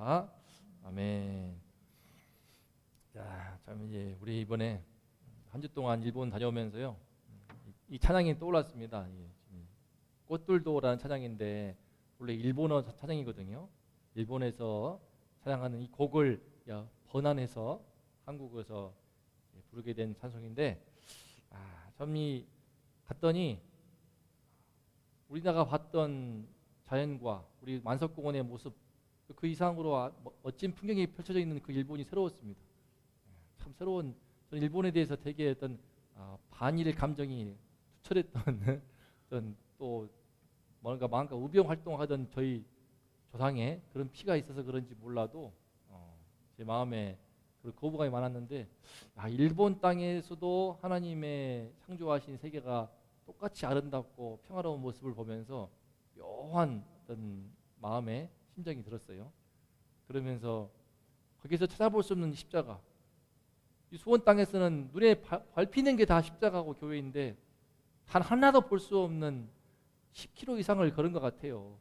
믿습니다. 아멘. 자, 참 이제 우리 이번에 한 주 동안 일본 다녀오면서요, 이 찬양이 떠올랐습니다. 꽃들도라는 찬양인데 원래 일본어 찬양이거든요. 일본에서 찬양하는 이 곡을 번안해서 한국에서 부르게 된 찬송인데, 참 갔더니 우리나라가 봤던 자연과 우리 만석공원의 모습 그 이상으로 멋진 풍경이 펼쳐져 있는 그 일본이 새로웠습니다. 참 새로운, 저는 일본에 대해서 되게 어떤 반일 감정이 투철했던 어떤 또 뭔가 마음과 우병 활동하던 저희 조상의 그런 피가 있어서 그런지 몰라도 제 마음에 그 거부감이 많았는데, 일본 땅에서도 하나님의 창조하신 세계가 똑같이 아름답고 평화로운 모습을 보면서 묘한 어떤 마음의 심정이 들었어요. 그러면서 거기서 찾아볼 수 없는 십자가, 이 수원 땅에서는 눈에 밟히는 게 다 십자가고 교회인데 단 하나도 볼 수 없는 10km 이상을 걸은 것 같아요.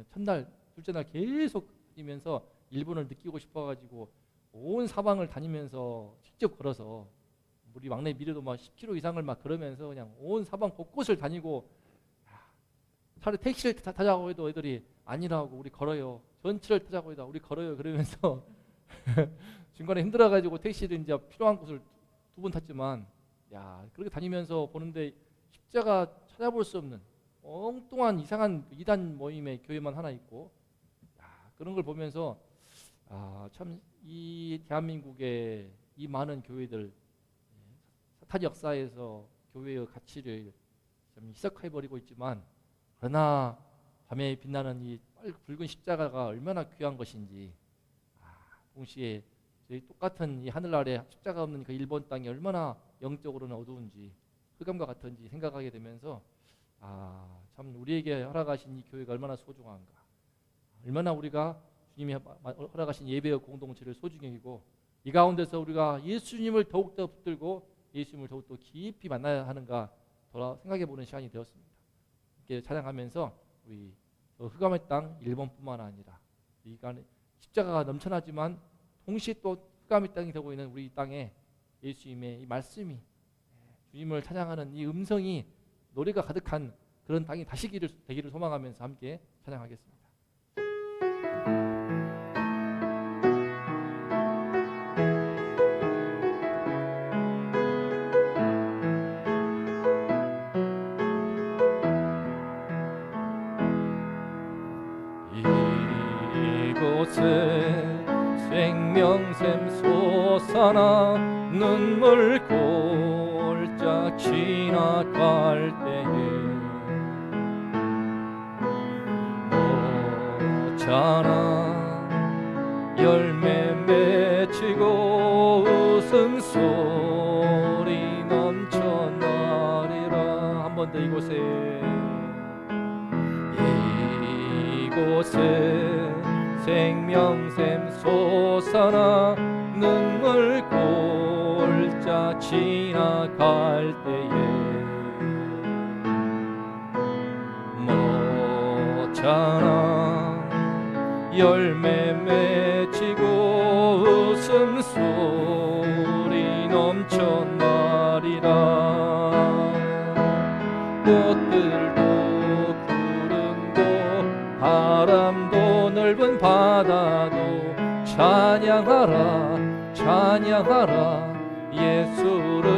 첫날, 둘째 날 계속 다니면서 일본을 느끼고 싶어가지고 온 사방을 다니면서 직접 걸어서, 우리 막내 미래도 막 10km 이상을 막 걸으면서 그냥 온 사방 곳곳을 다니고, 차라리 택시를 타자고 해도 애들이 아니라고 우리 걸어요. 전철을 타자고 해도 우리 걸어요. 그러면서 중간에 힘들어가지고 택시를 이제 필요한 곳을 2번 탔지만, 그렇게 다니면서 보는데 십자가 찾아볼 수 없는 엉뚱한 이상한 이단 모임의 교회만 하나 있고, 그런 걸 보면서 참 이 대한민국의 이 많은 교회들, 사탄 역사에서 교회의 가치를 좀 희석해버리고 있지만, 그러나 밤에 빛나는 이 붉은 십자가가 얼마나 귀한 것인지, 동시에 저희 똑같은 이 하늘 아래 십자가 없는 그 일본 땅이 얼마나 영적으로는 어두운지, 흑암과 같은지 생각하게 되면서 참 우리에게 허락하신 이 교회가 얼마나 소중한가, 얼마나 우리가 주님이 허락하신 예배의 공동체를 소중히 여기고, 이 가운데서 우리가 예수님을 더욱더 붙들고 예수님을 더욱더 깊이 만나야 하는가 돌아 생각해보는 시간이 되었습니다. 이렇게 찬양하면서 우리 흑암의 땅 일본뿐만 아니라 이 십자가가 넘쳐나지만 동시에 또 흑암의 땅이 되고 있는 우리 땅에 예수님의 이 말씀이, 주님을 찬양하는 이 음성이 노래가 가득한 그런 땅이 다시 되기를 소망하면서 함께 찬양하겠습니다. 이곳에 생명샘 솟아나 눈물 골짝 지나갈 때에 모자라 열매 맺히고 웃음소리 넘쳐나리라. 한 번 더 이곳에 생명샘 솟아나 눈물 골짝 지나갈 때에 모자라 열매 맺히고 웃음소리 넘쳐나리라. 꽃들도 구름도 바람도 넓은 바다도 찬양하라 찬양하라 예수를.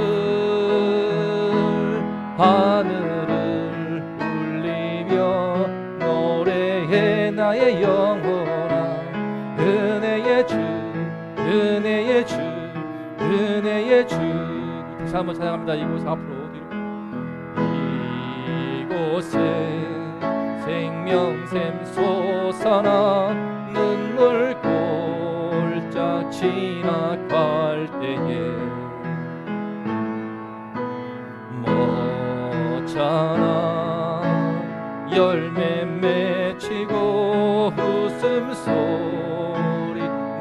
하늘을 울리며 노래해 나의 영혼아, 은혜의 주 은혜의 주 은혜의 주. 다시 한번 찬양합니다. 이곳 앞으로 뒤로. 이곳에 생명샘 솟아나 눈물 골짝 지나갈 때에 모자라 열매 맺히고 웃음소리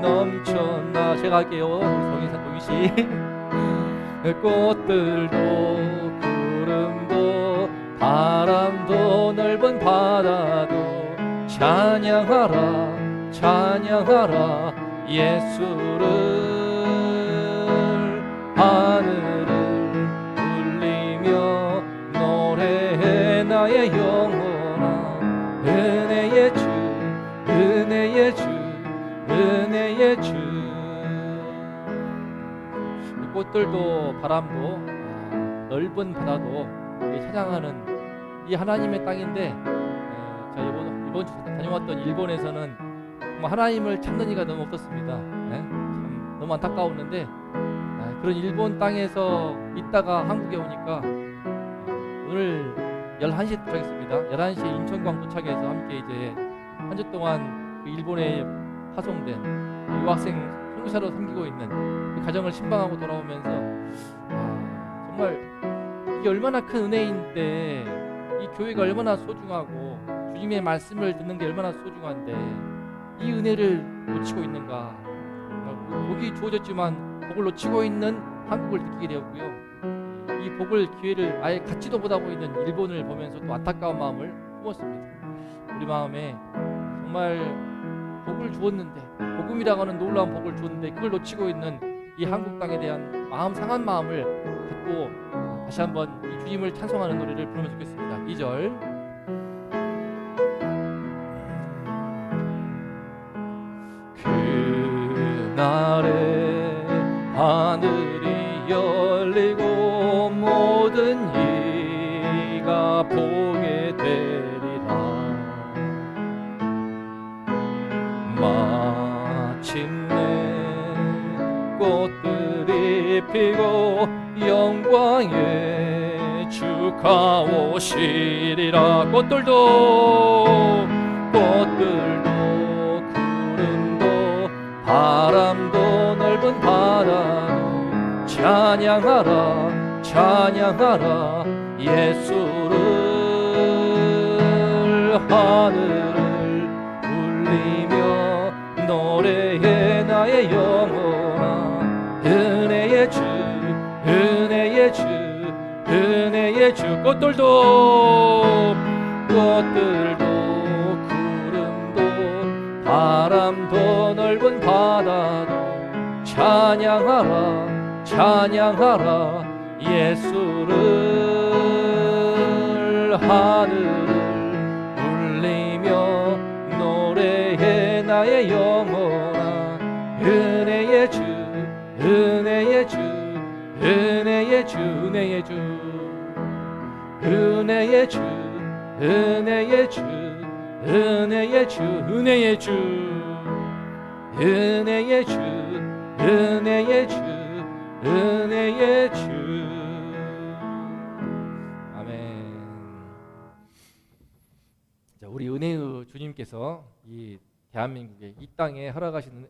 넘쳐나. 제가 할게요. 성인사 동시. 꽃들도 구름도 바람도 넓은 바다도 찬양하라 찬양하라 예수를 하늘을 울리며 노래해 나의 영혼아 은혜의 주 은혜의 주 은혜의 주. 꽃들도 바람도 넓은 바다도 찬양하는 이 하나님의 땅인데 자, 이번 주 다녀왔던 일본에서는 정말 하나님을 찾는 이가 너무 없었습니다. 참 너무 안타까웠는데 그런 일본 땅에서 있다가 한국에 오니까 오늘 11시에 도착했습니다. 11시에 인천광 도착해서 함께 이제 한 주 동안 그 일본에 파송된 유학생 선교사로 섬기고 있는 그 가정을 신방하고 돌아오면서 정말 이게 얼마나 큰 은혜인데 이 교회가 얼마나 소중하고 주님의 말씀을 듣는 게 얼마나 소중한데 이 은혜를 놓치고 있는가. 복이 주어졌지만 복을 놓치고 있는 한국을 느끼게 되었고요. 이 복을 기회를 아예 갖지도 못하고 있는 일본을 보면서 또 안타까운 마음을 품었습니다. 우리 마음에 정말 복을 주었는데 복음이라고 하는 놀라운 복을 주었는데 그걸 놓치고 있는 이 한국 땅에 대한 마음 상한 마음을 갖고 다시 한번 이 주님을 찬송하는 노래를 부르면 좋겠습니다. 2절 그날에 하늘이 열리고 모든 이가 보게 되리라. 마침내 꽃들이 피고 영광의 주가 오시리라. 꽃들도 구름도 바람도 넓은 바다도 찬양하라 찬양하라 예수를 하늘을 울리며 노래해 나의 영혼아 은혜의 주 은혜의 주 은혜의 주. 꽃들도 구름도 바람도 넓은 바다도 찬양하라 찬양하라 예수를 하늘을 울리며 노래해 나의 영혼아 은혜의 주 은혜의 주 은혜의 주 은혜의 주 은혜의 주 은혜의 주 은혜의 주 은혜의 주 은혜의 주 은혜의 주 은혜의 주. 아멘. 자, 우리 은혜의 주님께서 이 대한민국에 이 땅에 허락하신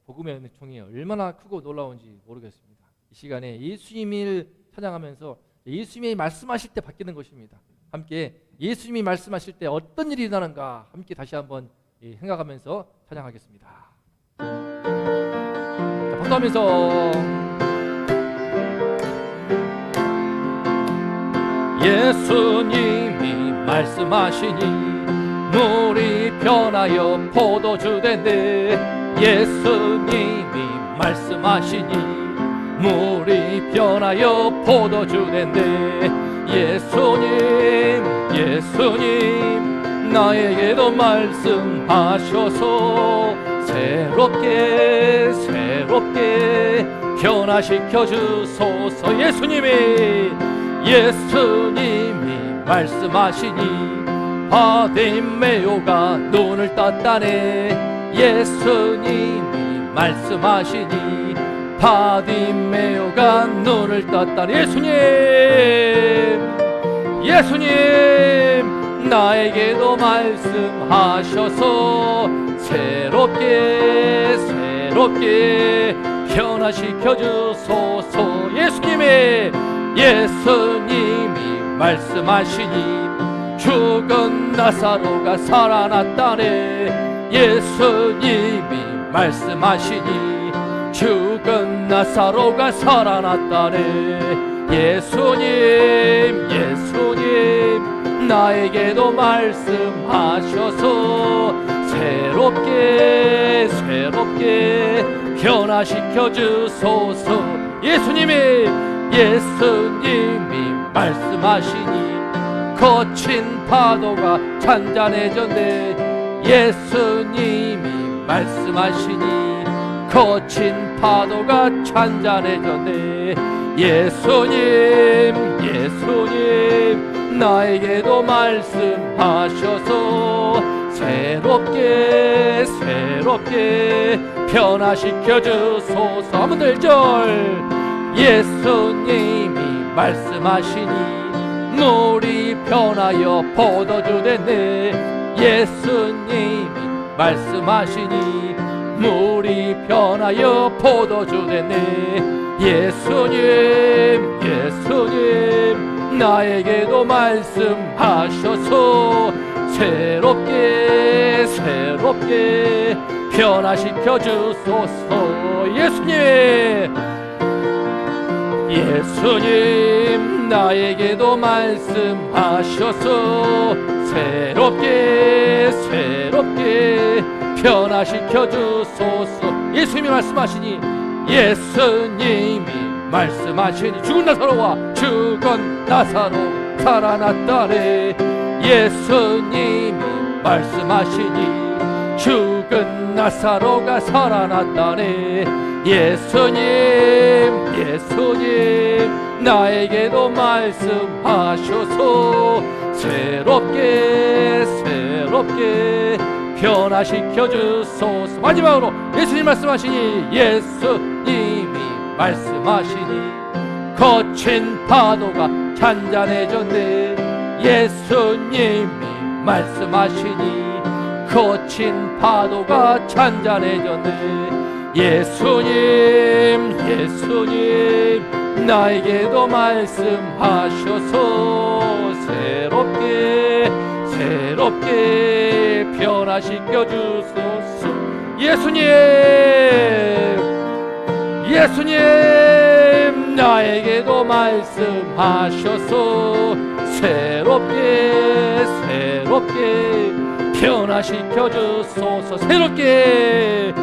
복음의 은총이 얼마나 크고 놀라운지 모르겠습니다. 이 시간에 예수님을 찬양하면서 예수님이 말씀하실 때 바뀌는 것입니다. 함께 예수님이 말씀하실 때 어떤 일이 일어나는가 함께 다시 한번 생각하면서 찬양하겠습니다. 자, 박수하면서 예수님이 말씀하시니 물이 변하여 포도주 되네. 예수님이 말씀하시니 물이 변하여 포도주 되네. 예수님 나에게도 말씀하셔서 새롭게 변화시켜 주소서. 예수님이 말씀하시니 바디메오가 눈을 떴다네. 예수님이 말씀하시니 바디메오가 눈을 떴다네. 예수님 나에게도 말씀하셔서 새롭게 변화시켜 주소서. 예수님이 말씀하시니 죽은 나사로가 살아났다네. 예수님이 말씀하시니 죽은 나사로가 살아났다네. 예수님 나에게도 말씀하셔서 새롭게 새롭게 변화시켜 주소서. 예수님이 말씀하시니 거친 파도가 잔잔해졌네. 예수님이 말씀하시니 거친 파도가 잔잔해졌네. 예수님 나에게도 말씀하셔서 새롭게 변화시켜 주소서. 한번 더 1절. 예수님이 말씀하시니 물이 변하여 포도주 됐네. 예수님이 말씀하시니 물이 변하여 포도주 됐네. 예수님 나에게도 말씀하셔서 새롭게 변화시켜 주소서. 예수님 나에게도 말씀하셔서 새롭게 변화시켜 주소서. 예수님이 말씀하시니 죽은 나사로 살아났다네. 예수님이 말씀하시니 죽은 나사로가 살아났다네. 예수님 나에게도 말씀하셔서 새롭게 변화시켜 주소서. 마지막으로 예수님이 말씀하시니 거친 파도가 잔잔해졌네. 예수님이 말씀하시니 거친 파도가 잔잔해졌네. 예수님 나에게도 말씀하셔서 새롭게 변화시켜 주소서. 예수님 나에게도 말씀하셔서 새롭게 변화시켜 주소서. 새롭게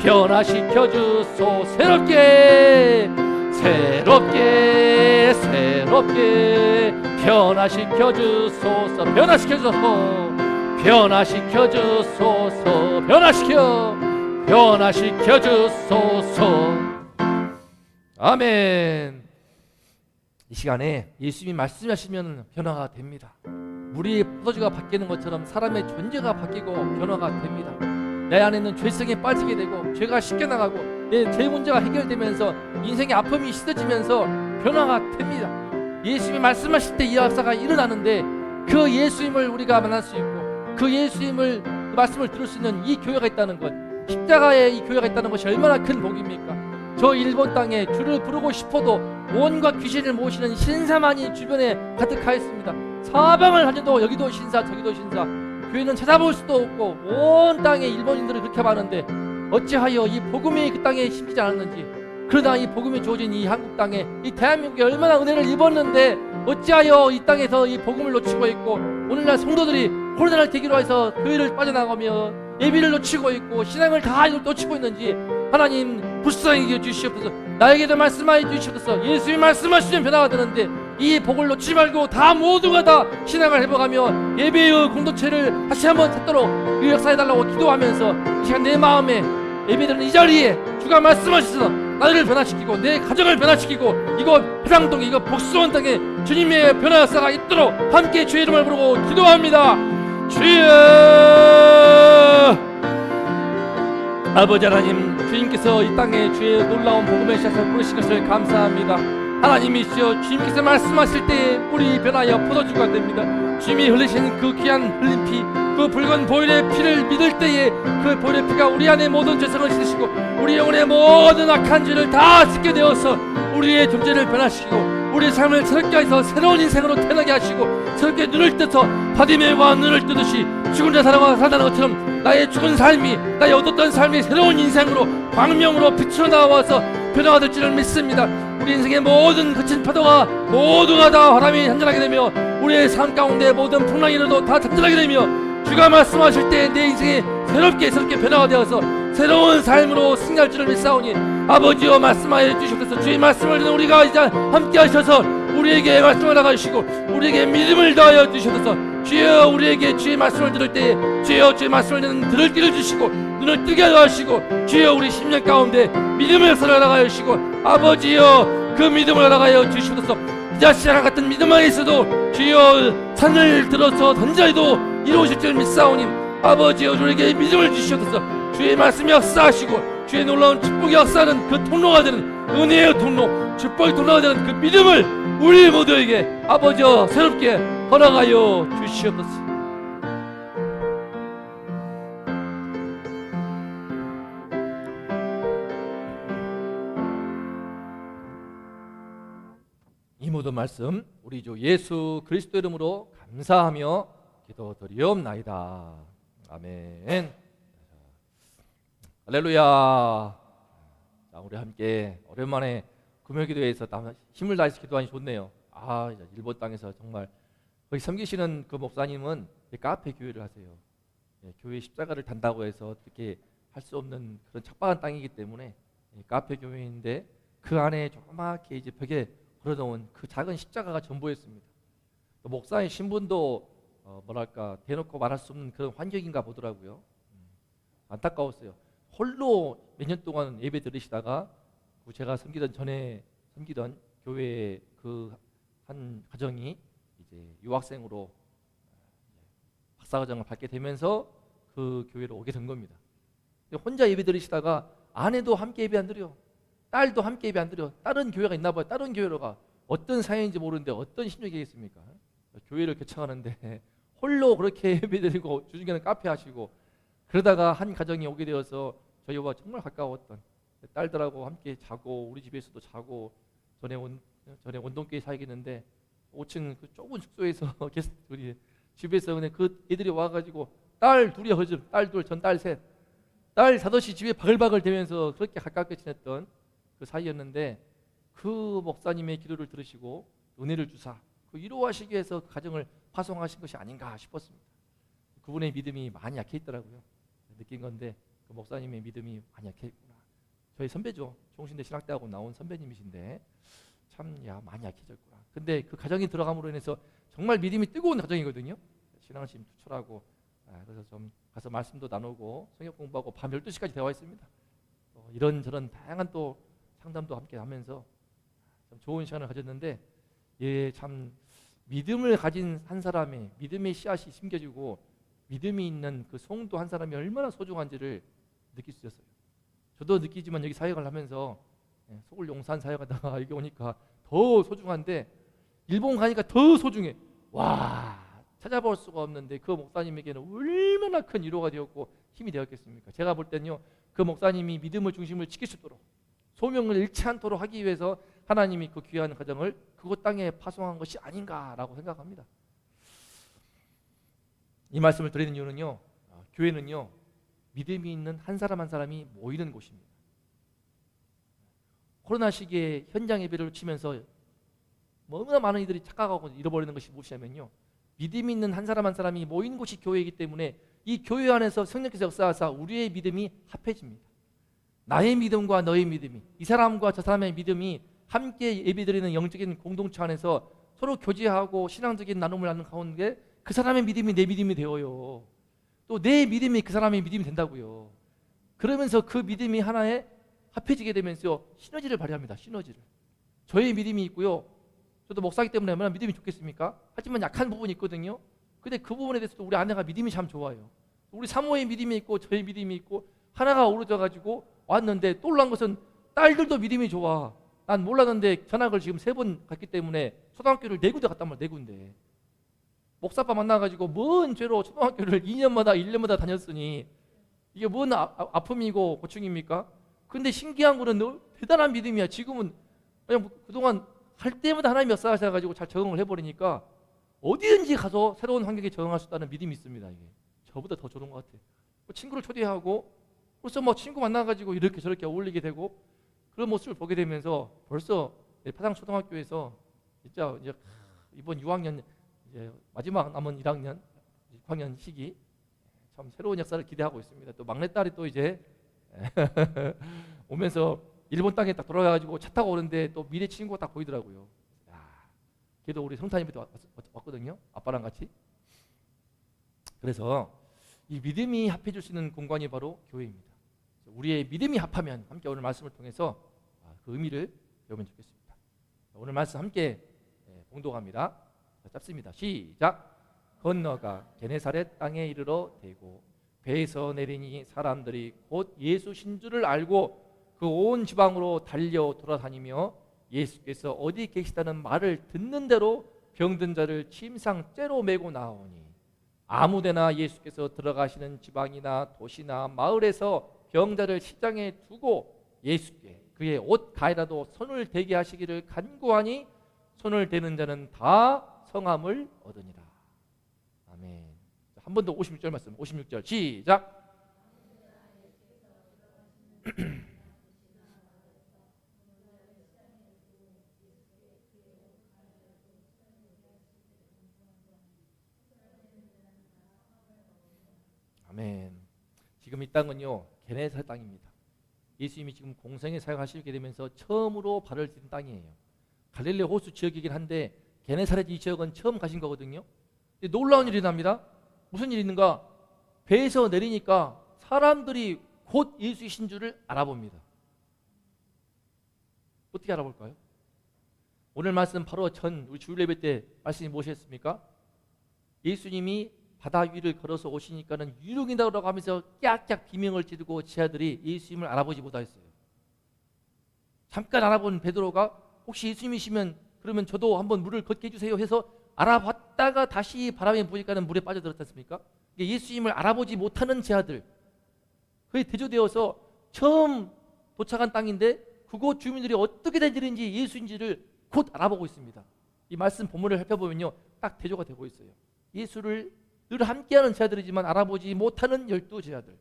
변화시켜 주소서. 새롭게 변화시켜 주소서. 변화시켜 주소서. 아멘. 이 시간에 예수님이 말씀하시면 변화가 됩니다. 물이 포도주가 바뀌는 것처럼 사람의 존재가 바뀌고 변화가 됩니다. 내 안에 있는 죄성에 빠지게 되고 죄가 씻겨나가고 내 죄 문제가 해결되면서 인생의 아픔이 씻어지면서 변화가 됩니다. 예수님이 말씀하실 때 이 역사가 일어나는데 그 예수님을 우리가 만날 수 있고 그 예수님을 그 말씀을 들을 수 있는 이 교회가 있다는 것, 십자가의 이 교회가 있다는 것이 얼마나 큰 복입니까? 저 일본 땅에 주를 부르고 싶어도 온갖 귀신을 모시는 신사만이 주변에 가득하였습니다. 사방을 다녀도 여기도 신사 저기도 신사. 교회는 찾아볼 수도 없고 온 땅에 일본인들이 그렇게 많은데 어찌하여 이 복음이 그 땅에 심지 않았는지. 그러나 이 복음이 주어진 이 한국 땅에 이 대한민국에 얼마나 은혜를 입었는데 어찌하여 이 땅에서 이 복음을 놓치고 있고 오늘날 성도들이 코로나를 계기로 해서 교회를 빠져나가며 예비를 놓치고 있고 신앙을 다 놓치고 있는지 하나님 불쌍히 여주시옵소서. 나에게도 말씀하여 주시옵소서. 예수님이 말씀하시면 변화가 되는데 이 복을 놓치지 말고 다 모두가 다 신앙을 해보가며 예배의 공동체를 다시 한번 찾도록 그 역사해달라고 기도하면서 이 시간 내 마음에 예배드리는 이 자리에 주가 말씀하셔서 나를 변화시키고 내 가정을 변화시키고 이곳 해상동 이곳 복수원 땅에 주님의 변화 역사가 있도록 함께 주의 이름을 부르고 기도합니다. 주여 아버지 하나님, 주님께서 이 땅에 주의 놀라운 복음의 씨앗을 뿌리신 것을 감사합니다. 하나님이시여 주님께서 말씀하실 때에 뿌리 변하여 포도주가 됩니다. 주님이 흘리신 그 귀한 흘린 피, 그 붉은 보혈의 피를 믿을 때에 그 보혈의 피가 우리 안에 모든 죄성을 씻으시고 우리 영혼의 모든 악한 죄를 다 씻게 되어서 우리의 존재를 변화시키고 우리의 삶을 새롭게 해서 새로운 인생으로 태어나게 하시고 새롭게 눈을 떠서 바디메와 눈을 뜨듯이 죽은 자 살아나는 것처럼 나의 죽은 삶이 나의 얻었던 삶이 새로운 인생으로 광명으로 빛으로 나와서 변화가 될 줄을 믿습니다. 우리 인생의 모든 거친 파도가 모두가 다 바람이 한전하게 되며 우리의 삶 가운데 모든 풍랑이라도 다 잠잠하게 되며 주가 말씀하실 때 내 인생이 새롭게 변화가 되어서 새로운 삶으로 승리할 줄을 믿사오니 아버지여 말씀하여 주시옵소서. 주의 말씀을 듣는 우리가 이제 함께 하셔서 우리에게 말씀을 나가주시고 우리에게 믿음을 더하여 주시옵소서. 주여 우리에게 주의 말씀을 들을 때에 주여 주의 말씀을 들을 길을 주시고 눈을 뜨게 하시고 주여 우리 심령 가운데 믿음을 살아나가여 주시고 아버지여 그 믿음을 알아가여 주시옵소서. 이자 시랑 같은 믿음만 있어도 주여 산을 들어서 던져도 이루어질 줄 믿사오니 아버지여 우리에게 믿음을 주시옵소서. 주의 말씀이 역사하시고 주의 놀라운 축복이 역사하는 그 통로가 되는 은혜의 통로 축복의 통로가 되는 그 믿음을 우리 모두에게 아버지여 새롭게 허락하여 주시옵소서. 이 모든 말씀 우리 주 예수 그리스도 이름으로 감사하며 기도드리옵나이다. 아멘. 할렐루야. 자, 우리 함께 오랜만에 금요기도회에서 힘을 다해서 기도하니 좋네요. 일본 땅에서 정말 거기 섬기시는 그 목사님은 카페 교회를 하세요. 교회 십자가를 단다고 해서 어떻게 할 수 없는 그런 척박한 땅이기 때문에 카페 교회인데 그 안에 조그맣게 이제 벽에 걸어놓은 그 작은 십자가가 전부였습니다. 목사의 신분도 대놓고 말할 수 없는 그런 환경인가 보더라고요. 안타까웠어요. 홀로 몇 년 동안 예배 들으시다가 제가 전에 섬기던 교회의 그 한 가정이 이제 유학생으로 박사과정을 받게 되면서 그 교회로 오게 된 겁니다. 혼자 예배 들으시다가 아내도 함께 예배 안 드려, 딸도 함께 예배 안 드려. 다른 교회가 있나 봐요. 다른 교회로 가. 어떤 사연인지 모르는데 어떤 심정이겠습니까? 교회를 개척하는데 홀로 그렇게 예배 드리고 주중에는 카페 하시고 그러다가 한 가정이 오게 되어서 저희와 정말 가까웠던 딸들하고 함께 자고 우리 집에서도 자고 전에 원동교회 살겠는데 5층 그 좁은 숙소에서 우리 집에서 그냥 그 애들이 와가지고 딸 둘이 허즘, 딸 둘, 전 딸 셋, 딸 5시 집에 바글바글 대면서 그렇게 가깝게 지냈던 그 사이였는데 그 목사님의 기도를 들으시고 은혜를 주사 그 위로하시기 위해서 그 가정을 파송하신 것이 아닌가 싶었습니다. 그분의 믿음이 많이 약해 있더라고요. 느낀 건데 그 목사님의 믿음이 많이 약해 있구나. 저희 선배죠. 종신대 신학대학원 나온 선배님이신데 참 많이 약해졌구나. 근데 그 가정이 들어감으로 인해서 정말 믿음이 뜨거운 가정이거든요. 신앙심 투철하고 그래서 좀 가서 말씀도 나누고 성경 공부하고 밤 12시까지 대화 있습니다. 이런저런 다양한 또 상담도 함께 하면서 참 좋은 시간을 가졌는데 참 믿음을 가진 한 사람의 믿음의 씨앗이 심겨지고 믿음이 있는 그 성도 한 사람이 얼마나 소중한지를 느낄 수 있었어요. 저도 느끼지만 여기 사역을 하면서 서울 용산 사역하다가 여기 오니까 더 소중한데 일본 가니까 더 소중해. 와, 찾아볼 수가 없는데 그 목사님에게는 얼마나 큰 위로가 되었고 힘이 되었겠습니까? 제가 볼 때는요, 그 목사님이 믿음을 중심을 지킬 수 있도록 소명을 잃지 않도록 하기 위해서 하나님이 그 귀한 가정을 그곳 땅에 파송한 것이 아닌가라고 생각합니다. 이 말씀을 드리는 이유는요, 교회는요 믿음이 있는 한 사람 한 사람이 모이는 곳입니다. 코로나 시기에 현장 예배를 치면서 너무나 많은 이들이 착각하고 잃어버리는 것이 무엇이냐면요, 믿음이 있는 한 사람 한 사람이 모인 곳이 교회이기 때문에 이 교회 안에서 성령께서 역사하사 우리의 믿음이 합해집니다. 나의 믿음과 너의 믿음이, 이 사람과 저 사람의 믿음이 함께 예배드리는 영적인 공동체 안에서 서로 교제하고 신앙적인 나눔을 하는 가운데 그 사람의 믿음이 내 믿음이 되어요. 또 내 믿음이 그 사람의 믿음이 된다고요. 그러면서 그 믿음이 하나에 합해지게 되면서 시너지를 발휘합니다. 시너지를. 저의 믿음이 있고요, 저도 목사이기 때문에 얼마나 믿음이 좋겠습니까? 하지만 약한 부분이 있거든요. 근데 그 부분에 대해서도 우리 아내가 믿음이 참 좋아요. 우리 사모의 믿음이 있고 저의 믿음이 있고 하나가 어우러져가지고 왔는데 또 놀란 것은 딸들도 믿음이 좋아. 난 몰랐는데 전학을 지금 3번 갔기 때문에 초등학교를 4군데 갔단 말이야. 4군데. 목사빠 만나가지고 뭔 죄로 초등학교를 2년마다 1년마다 다녔으니 이게 뭔 아픔이고 고충입니까? 근데 신기한 거는 대단한 믿음이야. 지금은 그냥 그동안 할 때마다 하나님이 역사하셔가지고 잘 적응을 해버리니까 어디든지 가서 새로운 환경에 적응할 수 있다는 믿음이 있습니다. 이게 저보다 더 좋은 것 같아요. 친구를 초대하고 벌써 친구 만나가지고 이렇게 저렇게 어울리게 되고 그런 모습을 보게 되면서 벌써 파상초등학교에서 진짜 이제 이번 6학년 이제 마지막 남은 1학년, 6학년 시기 참 새로운 역사를 기대하고 있습니다. 또 막내딸이 또 이제 오면서 일본 땅에 딱 돌아가가지고 차 타고 오는데 또 미래 친구가 딱 보이더라고요. 야, 걔도 우리 성탄님한테 왔거든요. 아빠랑 같이. 그래서 이 믿음이 합해줄 수 있는 공간이 바로 교회입니다. 우리의 믿음이 합하면 함께 오늘 말씀을 통해서 그 의미를 배우면 좋겠습니다. 오늘 말씀 함께 봉독합니다. 짧습니다. 시작. 건너가 게네사렛 땅에 이르러 대고 배에서 내리니 사람들이 곧 예수신 줄을 알고 그 온 지방으로 달려 돌아다니며 예수께서 어디 계시다는 말을 듣는 대로 병든 자를 침상 째로 메고 나오니 아무데나 예수께서 들어가시는 지방이나 도시나 마을에서 병자를 시장에 두고 예수께 그의 옷 가에라도 손을 대게 하시기를 간구하니 손을 대는 자는 다 성함을 얻으니라. 아멘. 한 번 더 56절 말씀. 56절 시작. 아멘. 지금 이 땅은요 게네사렛 땅입니다. 예수님이 지금 공생에 사역하시게 되면서 처음으로 발을 디딘 땅이에요. 갈릴리 호수 지역이긴 한데 게네사렛 이 지역은 처음 가신 거거든요. 근데 놀라운 일이 납니다. 무슨 일이 있는가? 배에서 내리니까 사람들이 곧 예수이신 줄을 알아봅니다. 어떻게 알아볼까요? 오늘 말씀 바로 전 우리 주일 예배 때 말씀이 무엇이었습니까? 예수님이 바다 위를 걸어서 오시니까는 유령이라고 하면서 깍깍 비명을 지르고 제자들이 예수님을 알아보지 못하였어요. 잠깐 알아본 베드로가 혹시 예수님이시면 그러면 저도 한번 물을 걷게 해주세요 해서 알아봤다가 다시 바람에 부니까는 물에 빠져들었지 않습니까? 예수님을 알아보지 못하는 제자들, 그게 대조되어서 처음 도착한 땅인데 그곳 주민들이 어떻게 된 일인지 예수인지를 곧 알아보고 있습니다. 이 말씀 본문을 살펴보면요 딱 대조가 되고 있어요. 예수를 늘 함께하는 제자들이지만 알아보지 못하는 12 제자들.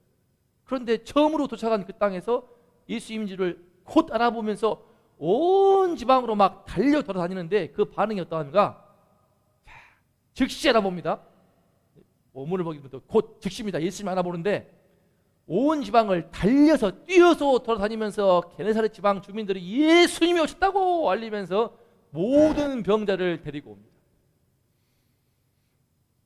그런데 처음으로 도착한 그 땅에서 예수님인지를 곧 알아보면서 온 지방으로 막 달려 돌아다니는데 그 반응이 어떠한가? 즉시 알아봅니다. 본문을 보기 부터 곧 즉시입니다. 예수님 알아보는데 온 지방을 달려서 뛰어서 돌아다니면서 게네사렛 지방 주민들이 예수님이 오셨다고 알리면서 모든 병자를 데리고 옵니다.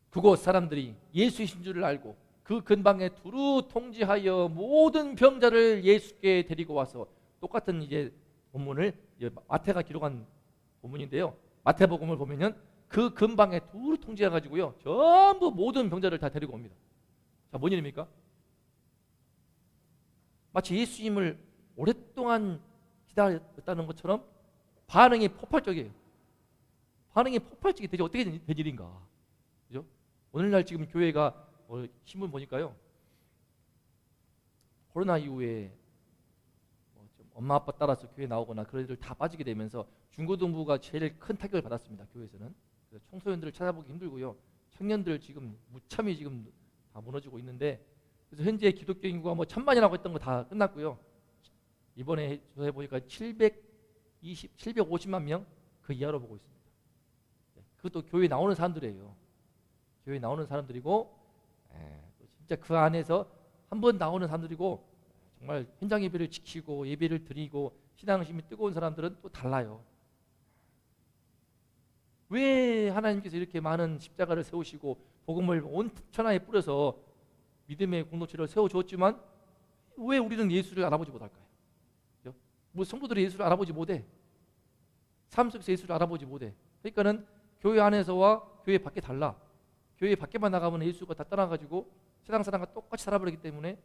그곳 사람들이 예수이신 줄을 알고 그 근방에 두루 통지하여 모든 병자를 예수께 데리고 와서 똑같은 이제 본문을 마태가 기록한 본문인데요. 마태복음을 보면은 그 근방에 두루 통지해 가지고요 전부 모든 병자를 다 데리고 옵니다. 자, 뭔 일입니까? 마치 예수님을 오랫동안 기다렸다는 것처럼 반응이 폭발적이에요. 반응이 폭발적이 되지 어떻게 된 일인가? 그죠? 오늘날 지금 교회가 신문 보니까요 코로나 이후에 엄마 아빠 따라서 교회 나오거나 그런 애들 다 빠지게 되면서 중고등부가 제일 큰 타격을 받았습니다. 교회에서는. 그래서 청소년들을 찾아보기 힘들고요. 청년들 지금 무참히 지금 다 무너지고 있는데 그래서 현재 기독교 인구가 뭐 1000만이라고 했던 거 다 끝났고요. 이번에 조사해 보니까 750만 명 그 이하로 보고 있습니다. 그것도 교회 나오는 사람들이에요. 교회 나오는 사람들이고 진짜 그 안에서 한번 나오는 사람들이고 정말 현장 예배를 지키고 예배를 드리고 신앙심이 뜨거운 사람들은 또 달라요. 왜 하나님께서 이렇게 많은 십자가를 세우시고 복음을 온 천하에 뿌려서 믿음의 공동체를 세워주었지만 왜 우리는 예수를 알아보지 못할까요? 뭐 성도들이 예수를 알아보지 못해. 삶 속에서 예수를 알아보지 못해. 그러니까는 교회 안에서와 교회 밖에 달라. 교회 밖에만 나가면 예수가 다 떠나가지고 세상 사람과 똑같이 살아버리기 때문에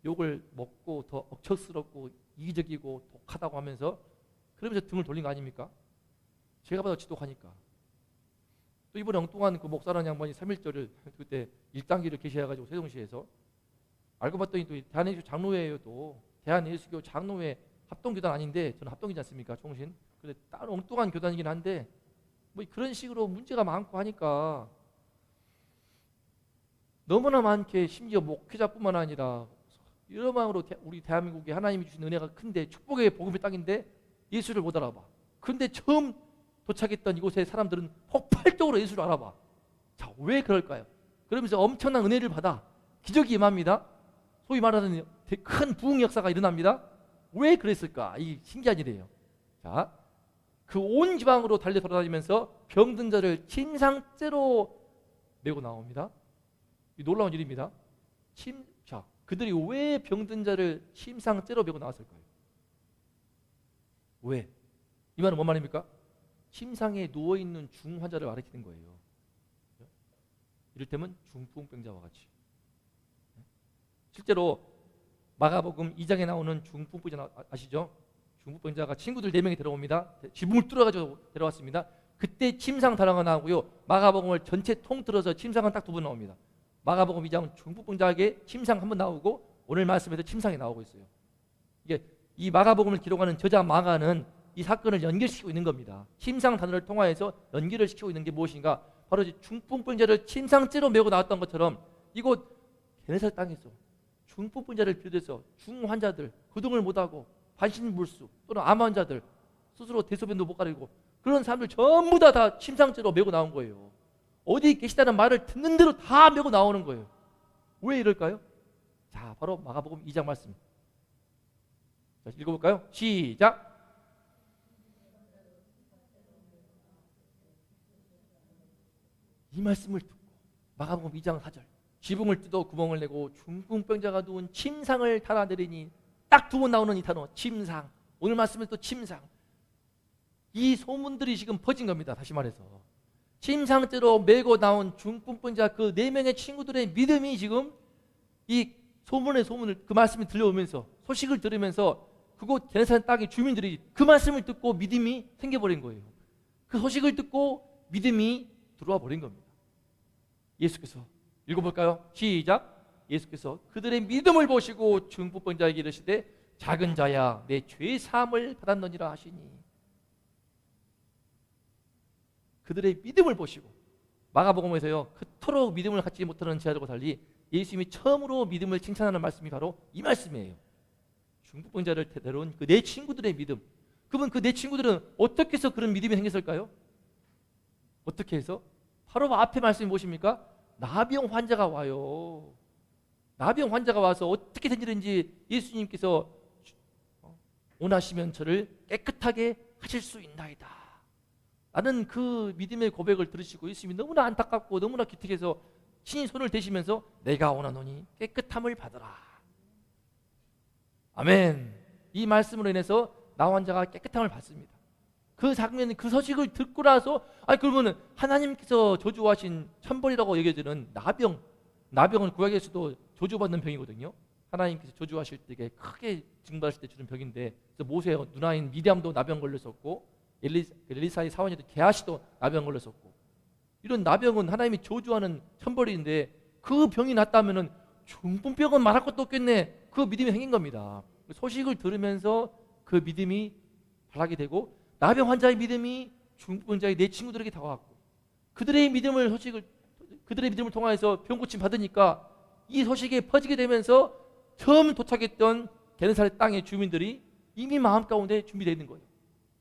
욕을 먹고 더 억척스럽고 이기적이고 독하다고 하면서 그러면서 등을 돌린 거 아닙니까? 제가 봐도 지독하니까. 또 이번에 엉뚱한 그 목사라는 양반이 3.1절을 그때 1단기를 계시해가지고 세종시에서 알고 봤더니 또 대한예수교 장로회예요. 또 대한예수교 장로회 합동교단 아닌데 저는 합동이지 않습니까? 총신. 근데 따로 엉뚱한 교단이긴 한데 뭐 그런 식으로 문제가 많고 하니까 너무나 많게 심지어 목회자뿐만 아니라 여러 방으로 우리 대한민국에 하나님이 주신 은혜가 큰데 축복의 복음의 땅인데 예수를 못 알아봐. 그런데 처음 도착했던 이곳의 사람들은 폭발적으로 예수를 알아봐. 자, 왜 그럴까요? 그러면서 엄청난 은혜를 받아 기적이 임합니다. 소위 말하는 큰 부흥 역사가 일어납니다. 왜 그랬을까? 이 신기한 일이에요. 자, 그 온 지방으로 달려 돌아다니면서 병든 자를 침상째로 메고 나옵니다. 이 놀라운 일입니다. 자, 그들이 왜 병든 자를 침상째로 메고 나왔을까요? 왜? 이 말은 뭔 말입니까? 침상에 누워있는 중환자를 가리키는 거예요. 이를테면 중풍병자와 같이. 실제로 마가복음 2장에 나오는 중풍병자 아시죠? 중풍병자가 친구들 4명이 데려옵니다. 지붕을 뚫어가지고 데려왔습니다. 그때 침상 단어가 나오고요. 마가복음을 전체 통틀어서 침상은 딱 2번 나옵니다. 마가복음 2장은 중풍병자에게 침상 1번 나오고 오늘 말씀에서 침상이 나오고 있어요. 이게 이 마가복음을 기록하는 저자 마가는 이 사건을 연결시키고 있는 겁니다. 침상 단어를 통하여서 연결을 시키고 있는 게 무엇인가? 바로 중풍병자를 침상째로 메고 나왔던 것처럼 이곳 게네사렛 땅에서 중풍병자를 비롯해서 중환자들, 거동을 못하고 반신불수 또는 암 환자들, 스스로 대소변도 못 가리고 그런 사람들 전부 다 침상째로 메고 나온 거예요. 어디 계시다는 말을 듣는 대로 다 메고 나오는 거예요. 왜 이럴까요? 자, 바로 마가복음 2장 말씀. 자, 읽어볼까요? 시작. 이 말씀을 듣고 마가복음 2장 4절 지붕을 뜯어 구멍을 내고 중풍병자가 누운 침상을 달아내리니 딱 2번 나오는 이 단어 침상. 오늘 말씀에 또 침상. 이 소문들이 지금 퍼진 겁니다. 다시 말해서 침상째로 메고 나온 중풍병자 그 4명의 친구들의 믿음이 지금 이 소문을 그 말씀이 들려오면서 소식을 들으면서 그곳 게네사렛 땅의 주민들이 그 말씀을 듣고 믿음이 생겨버린 거예요. 그 소식을 듣고 믿음이 들어와 버린 겁니다. 예수께서 읽어볼까요? 시작. 예수께서 그들의 믿음을 보시고 중풍병자에게 이르시되 작은 자야 내 죄 사함을 받았느니라 하시니 그들의 믿음을 보시고 마가복음에서요 그토록 믿음을 갖지 못하는 제자들과 달리 예수님이 처음으로 믿음을 칭찬하는 말씀이 바로 이 말씀이에요. 중풍병자를 데려온 그 네 친구들의 믿음. 그분 그 네 친구들은 어떻게 해서 그런 믿음이 생겼을까요? 어떻게 해서? 바로 앞에 말씀이 무엇입니까? 나병 환자가 와요. 나병 환자가 와서 어떻게 된 일인지 예수님께서 원하시면 저를 깨끗하게 하실 수 있나이다. 라는 그 믿음의 고백을 들으시고 예수님이 너무나 안타깝고 너무나 기특해서 친히 손을 대시면서 내가 원하노니 깨끗함을 받으라. 아멘. 이 말씀으로 인해서 나 환자가 깨끗함을 받습니다. 그 장면, 그 소식을 듣고 나서 그러면은 하나님께서 저주하신 천벌이라고 얘기해주는 나병은 구약에서도 저주받는 병이거든요. 하나님께서 저주하실 때 크게 징벌하실 때 주는 병인데 그래서 모세의 누나인 미디암도 나병 걸렸었고 엘리사의 사원이던 게하시도 나병 걸렸었고 이런 나병은 하나님이 저주하는 천벌인데 그 병이 났다면은 중풍병은 말할 것도 없겠네. 그 믿음이 생긴 겁니다. 소식을 들으면서 그 믿음이 발하게 되고 나병 환자의 믿음이 중풍병자의 내 친구들에게 다가왔고 그들의 믿음을 통해서 병 고침 받으니까 이 소식이 퍼지게 되면서 처음 도착했던 게네사렛 땅의 주민들이 이미 마음 가운데 준비되어 있는 거예요.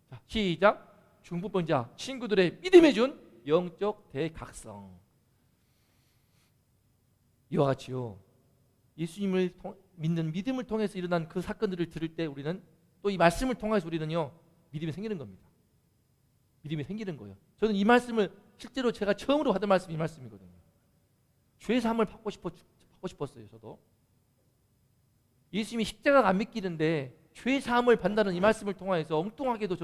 자, 시작. 중풍병자 친구들의 믿음에 준 영적 대각성. 이와 같이요. 예수님을 믿는 믿음을 통해서 일어난 그 사건들을 들을 때 우리는 또 이 말씀을 통해서 우리는요 믿음이 생기는 겁니다. 믿음이 생기는 거예요. 저는 이 말씀을 실제로 제가 처음으로 받은 말씀이 이 말씀이거든요. 죄 사함을 받고 싶었어요. 저도 예수님이 십자가가 안 믿기는데 죄 사함을 받는다는 이 말씀을 통해서 엉뚱하게도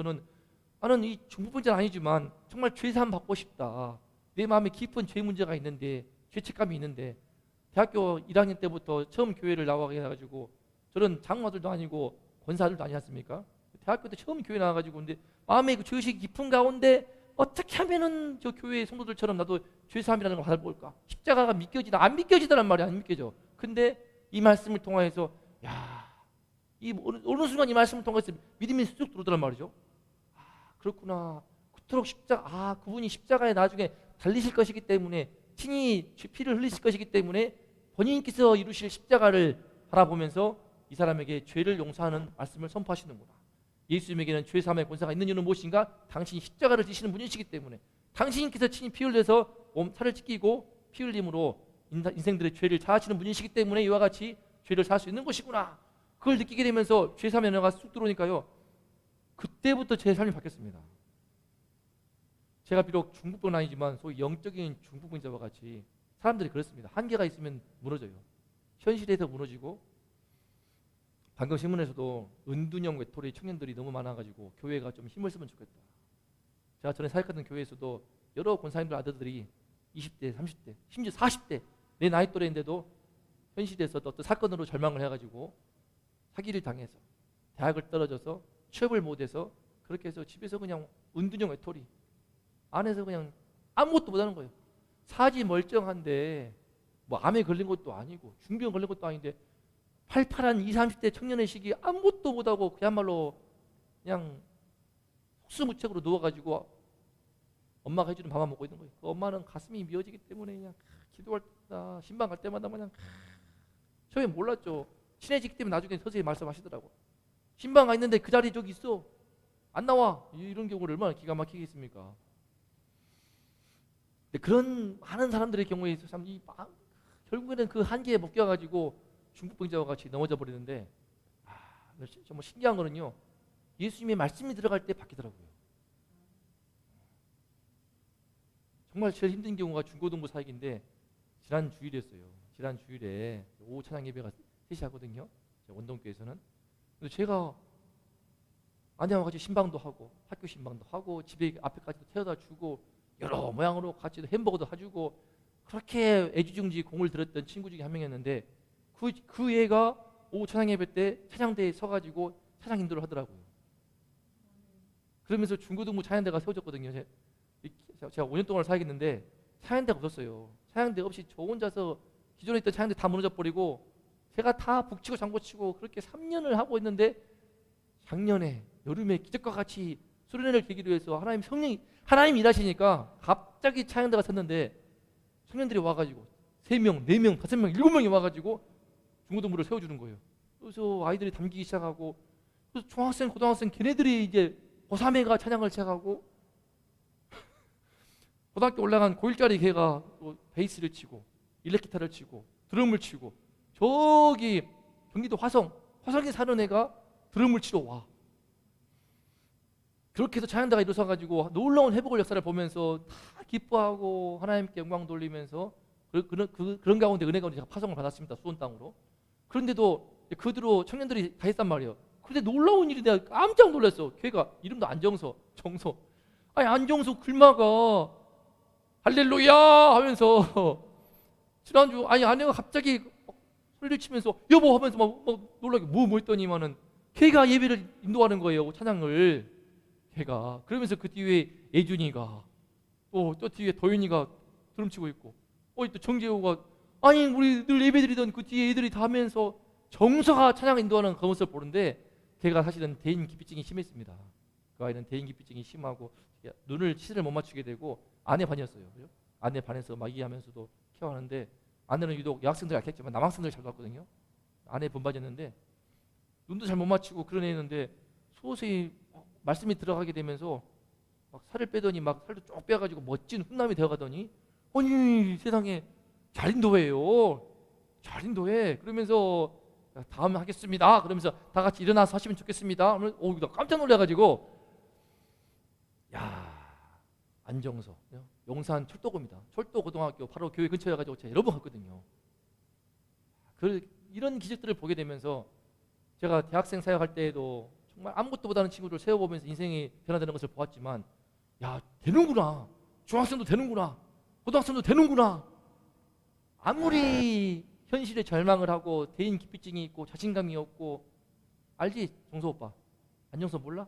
나는 이 중풍병자는 아니지만 정말 죄 사함 받고 싶다. 내 마음에 깊은 죄 문제가 있는데 죄책감이 있는데 대학교 1학년 때부터 처음 교회를 나와게 해가지고 저는 장로들도 아니고 권사들도 아니지 않습니까? 대학교 때 처음 교회 나와가지고 근데 마음에 그 죄의식이 깊은 가운데 어떻게 하면은 저 교회 성도들처럼 나도 죄사함이라는 걸 받아볼까? 십자가가 믿겨지나 안 믿겨지더란 말이야. 안 믿겨져. 근데 이 말씀을 통해서 이 어느 순간 이 말씀을 통해서 믿음이 쑥 들어오더란 말이죠. 그렇구나. 그토록 그분이 십자가에 나중에 달리실 것이기 때문에 친히 피를 흘리실 것이기 때문에 본인께서 이루실 십자가를 바라보면서 이 사람에게 죄를 용서하는 말씀을 선포하시는구나. 예수님에게는 죄 사함의 권세가 있는 이유는 무엇인가? 당신이 십자가를 지시는 분이시기 때문에 당신께서 친히 피 흘려서 살을 찢기고 피 흘림으로 인생들의 죄를 사하시는 분이시기 때문에 이와 같이 죄를 사할 수 있는 것이구나. 그걸 느끼게 되면서 죄사함의 은혜가 쑥 들어오니까요. 그때부터 제 삶이 바뀌었습니다. 제가 비록 중국병은 아니지만 소위 영적인 중국병자와 같이 사람들이 그렇습니다. 한계가 있으면 무너져요. 현실에서 무너지고, 방금 신문에서도 은둔형 외톨이 청년들이 너무 많아가지고 교회가 좀 힘을 쓰면 좋겠다. 제가 전에 사역하던 교회에서도 여러 권사님들 아들들이 20대, 30대, 심지어 40대 내 나이 또래인데도 현실에서 어떤 사건으로 절망을 해가지고 사기를 당해서 대학을 떨어져서 취업을 못해서 그렇게 해서 집에서 그냥 은둔형 외톨이, 안에서 그냥 아무것도 못하는 거예요. 사지 멀쩡한데 뭐 암에 걸린 것도 아니고 중병 걸린 것도 아닌데 팔팔한 20, 30대 청년의 시기 아무것도 못하고 그야말로 그냥 속수무책으로 누워가지고 엄마가 해주는 밥만 먹고 있는 거예요. 그 엄마는 가슴이 미어지기 때문에 그냥 기도할 때마다 신방 갈 때마다 그냥 처음에 몰랐죠. 친해지기 때문에 나중에 선생님이 말씀하시더라고. 신방 가 있는데 그 자리 저기 있어, 안 나와. 이런 경우를 얼마나 기가 막히게 있습니까? 근데 그런 많은 사람들의 경우에 있어서 참 결국에는 그 한계에 묶여가지고 중국병자와 같이 넘어져 버리는데, 정말 신기한 거는요, 예수님의 말씀이 들어갈 때 바뀌더라고요. 정말 제일 힘든 경우가 중고등부 사역인데, 지난 주일이었어요. 지난 주일에 오후 찬양 예배가 3시 하거든요. 원동교에서는. 근데 제가 아내와 같이 신방도 하고 학교 신방도 하고 집에 앞에까지도 태워다 주고 여러 모양으로 같이 햄버거도 사주고 그렇게 애지중지 공을 들였던 친구 중에 한 명이었는데, 그 애가 오후 찬양 예배 때 찬양대에 서가지고 찬양 인도를 하더라고요. 그러면서 중고등부 찬양대가 세워졌거든요. 제가 5년 동안 사역했는데 찬양대가 없었어요. 찬양대 없이 저 혼자서 기존에 있던 찬양대 다 무너져 버리고 제가 다 북치고 장구치고 그렇게 3년을 하고 있는데, 작년에 여름에 기적과 같이 수련회를 계기로 해서 하나님 일하시니까 갑자기 찬양대가 섰는데 청년들이 와가지고 3명, 4명, 5명, 7명이 와가지고 중고등부를 세워주는 거예요. 그래서 아이들이 담기기 시작하고, 그래서 중학생, 고등학생 걔네들이 이제 고3애가 찬양을 시작하고, 고등학교 올라간 고1짜리 걔가 또 베이스를 치고 일렉기타를 치고 드럼을 치고, 저기 경기도 화성에 사는 애가 드럼을 치러 와. 그렇게 해서 찬양대가 일어서가지고 놀라운 회복의 역사를 보면서 다 기뻐하고 하나님께 영광 돌리면서 그런 가운데 은혜 가운데 제가 파송을 받았습니다. 수원 땅으로. 그런데도 그 뒤로 청년들이 다 했단 말이에요. 그런데 놀라운 일이 내가 깜짝 놀랐어. 걔가 이름도 안정서, 정서. 아니 안정서 글마가 할렐루야 하면서 지난주 아내가 갑자기 소리를 치면서 여보 하면서 막 놀라게 뭐 했더니만은 걔가 예배를 인도하는 거예요. 찬양을 걔가. 그러면서 그 뒤에 예준이가 또 뒤에 도윤이가 드럼 치고 있고, 또 정재호가 아니 우리 늘 예배드리던 그 뒤에 애들이 다 하면서 정서가 찬양 인도하는 그 모습을 보는데, 걔가 사실은 대인기피증이 심했습니다. 그 아이는 대인기피증이 심하고 눈을 시선을 못 맞추게 되고 아내 반이었어요. 그죠? 아내 반에서 마귀하면서도 케어하는데, 아내는 유독 여학생들 약했지만 남학생들 잘 봤거든요. 아내 본받이었는데 눈도 잘 못 맞추고 그런 애였는데, 소위 말씀이 들어가게 되면서 막 살을 빼더니 막 살도 쭉 빼가지고 멋진 훈남이 되어가더니, 아니 세상에 잘 인도해요. 잘 인도해. 그러면서 다음 하겠습니다. 그러면서 다 같이 일어나서 하시면 좋겠습니다. 그러면 나 깜짝 놀라가지고, 안정서 용산 철도고입니다. 철도고등학교 바로 교회 근처에 가지고 제가 여러 번 갔거든요. 이런 기적들을 보게 되면서 제가 대학생 사역할 때에도 정말 아무것도 못하는 친구들 세워보면서 인생이 변화되는 것을 보았지만, 되는구나. 중학생도 되는구나. 고등학생도 되는구나. 아무리 현실에 절망을 하고 대인기피증이 있고 자신감이 없고, 알지 정서 오빠? 안정서 몰라?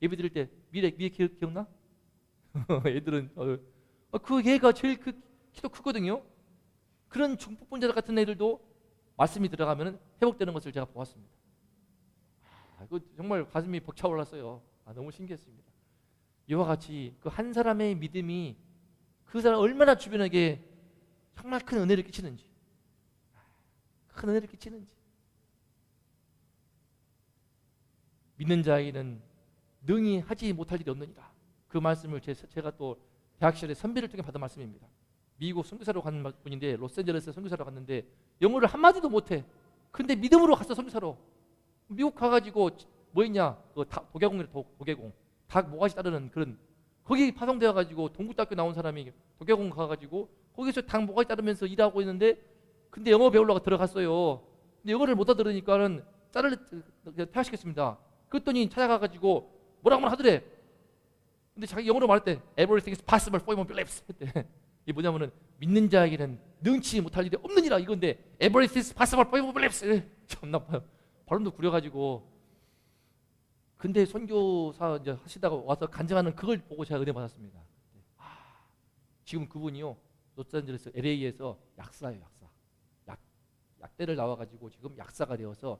예배 드릴 때 미래 기억나? 애들은 그 얘가 제일 키도 크거든요. 그런 중풍병자 같은 애들도 말씀이 들어가면 회복되는 것을 제가 보았습니다. 그 정말 가슴이 벅차올랐어요. 너무 신기했습니다. 이와 같이 그 한 사람의 믿음이 그 사람 얼마나 주변에게 정말 큰 은혜를 끼치는지, 믿는 자에게는 능히 하지 못할 일이 없느니라. 그 말씀을 제가 또 대학 시절에 선배를 통해 받은 말씀입니다. 미국 선교사로 간 분인데 로스앤젤레스에 선교사로 갔는데 영어를 한마디도 못해. 근데 믿음으로 갔어. 선교사로 미국 가가지고 뭐 있냐, 그 독야공이래. 독야공 닭 모가지 따르는 그런, 거기 파송되어가지고 동국대학교 나온 사람이 독야공 가가지고 거기서 닭 모가지 따르면서 일하고 있는데, 근데 영어 배우려고 들어갔어요. 근데 영어를 못 알아들으니까는 짤을 퇴학시켰습니다. 그랬더니 찾아가가지고 뭐라고 하더래. 근데 자기 영어로 말했대. Everything is possible for him who believes. 했대. 이게 뭐냐면은 믿는 자에게는 능치 못할 일이 없느니라 이건데, Everything is possible for him who believes. 참 나빠요. 발음도 구려가지고. 근데 선교사 이제 하시다가 와서 간증하는 그걸 보고 제가 은혜 받았습니다. 지금 그분이요, 로스앤젤레스 LA에서 약사예요. 약대를 나와가지고 지금 약사가 되어서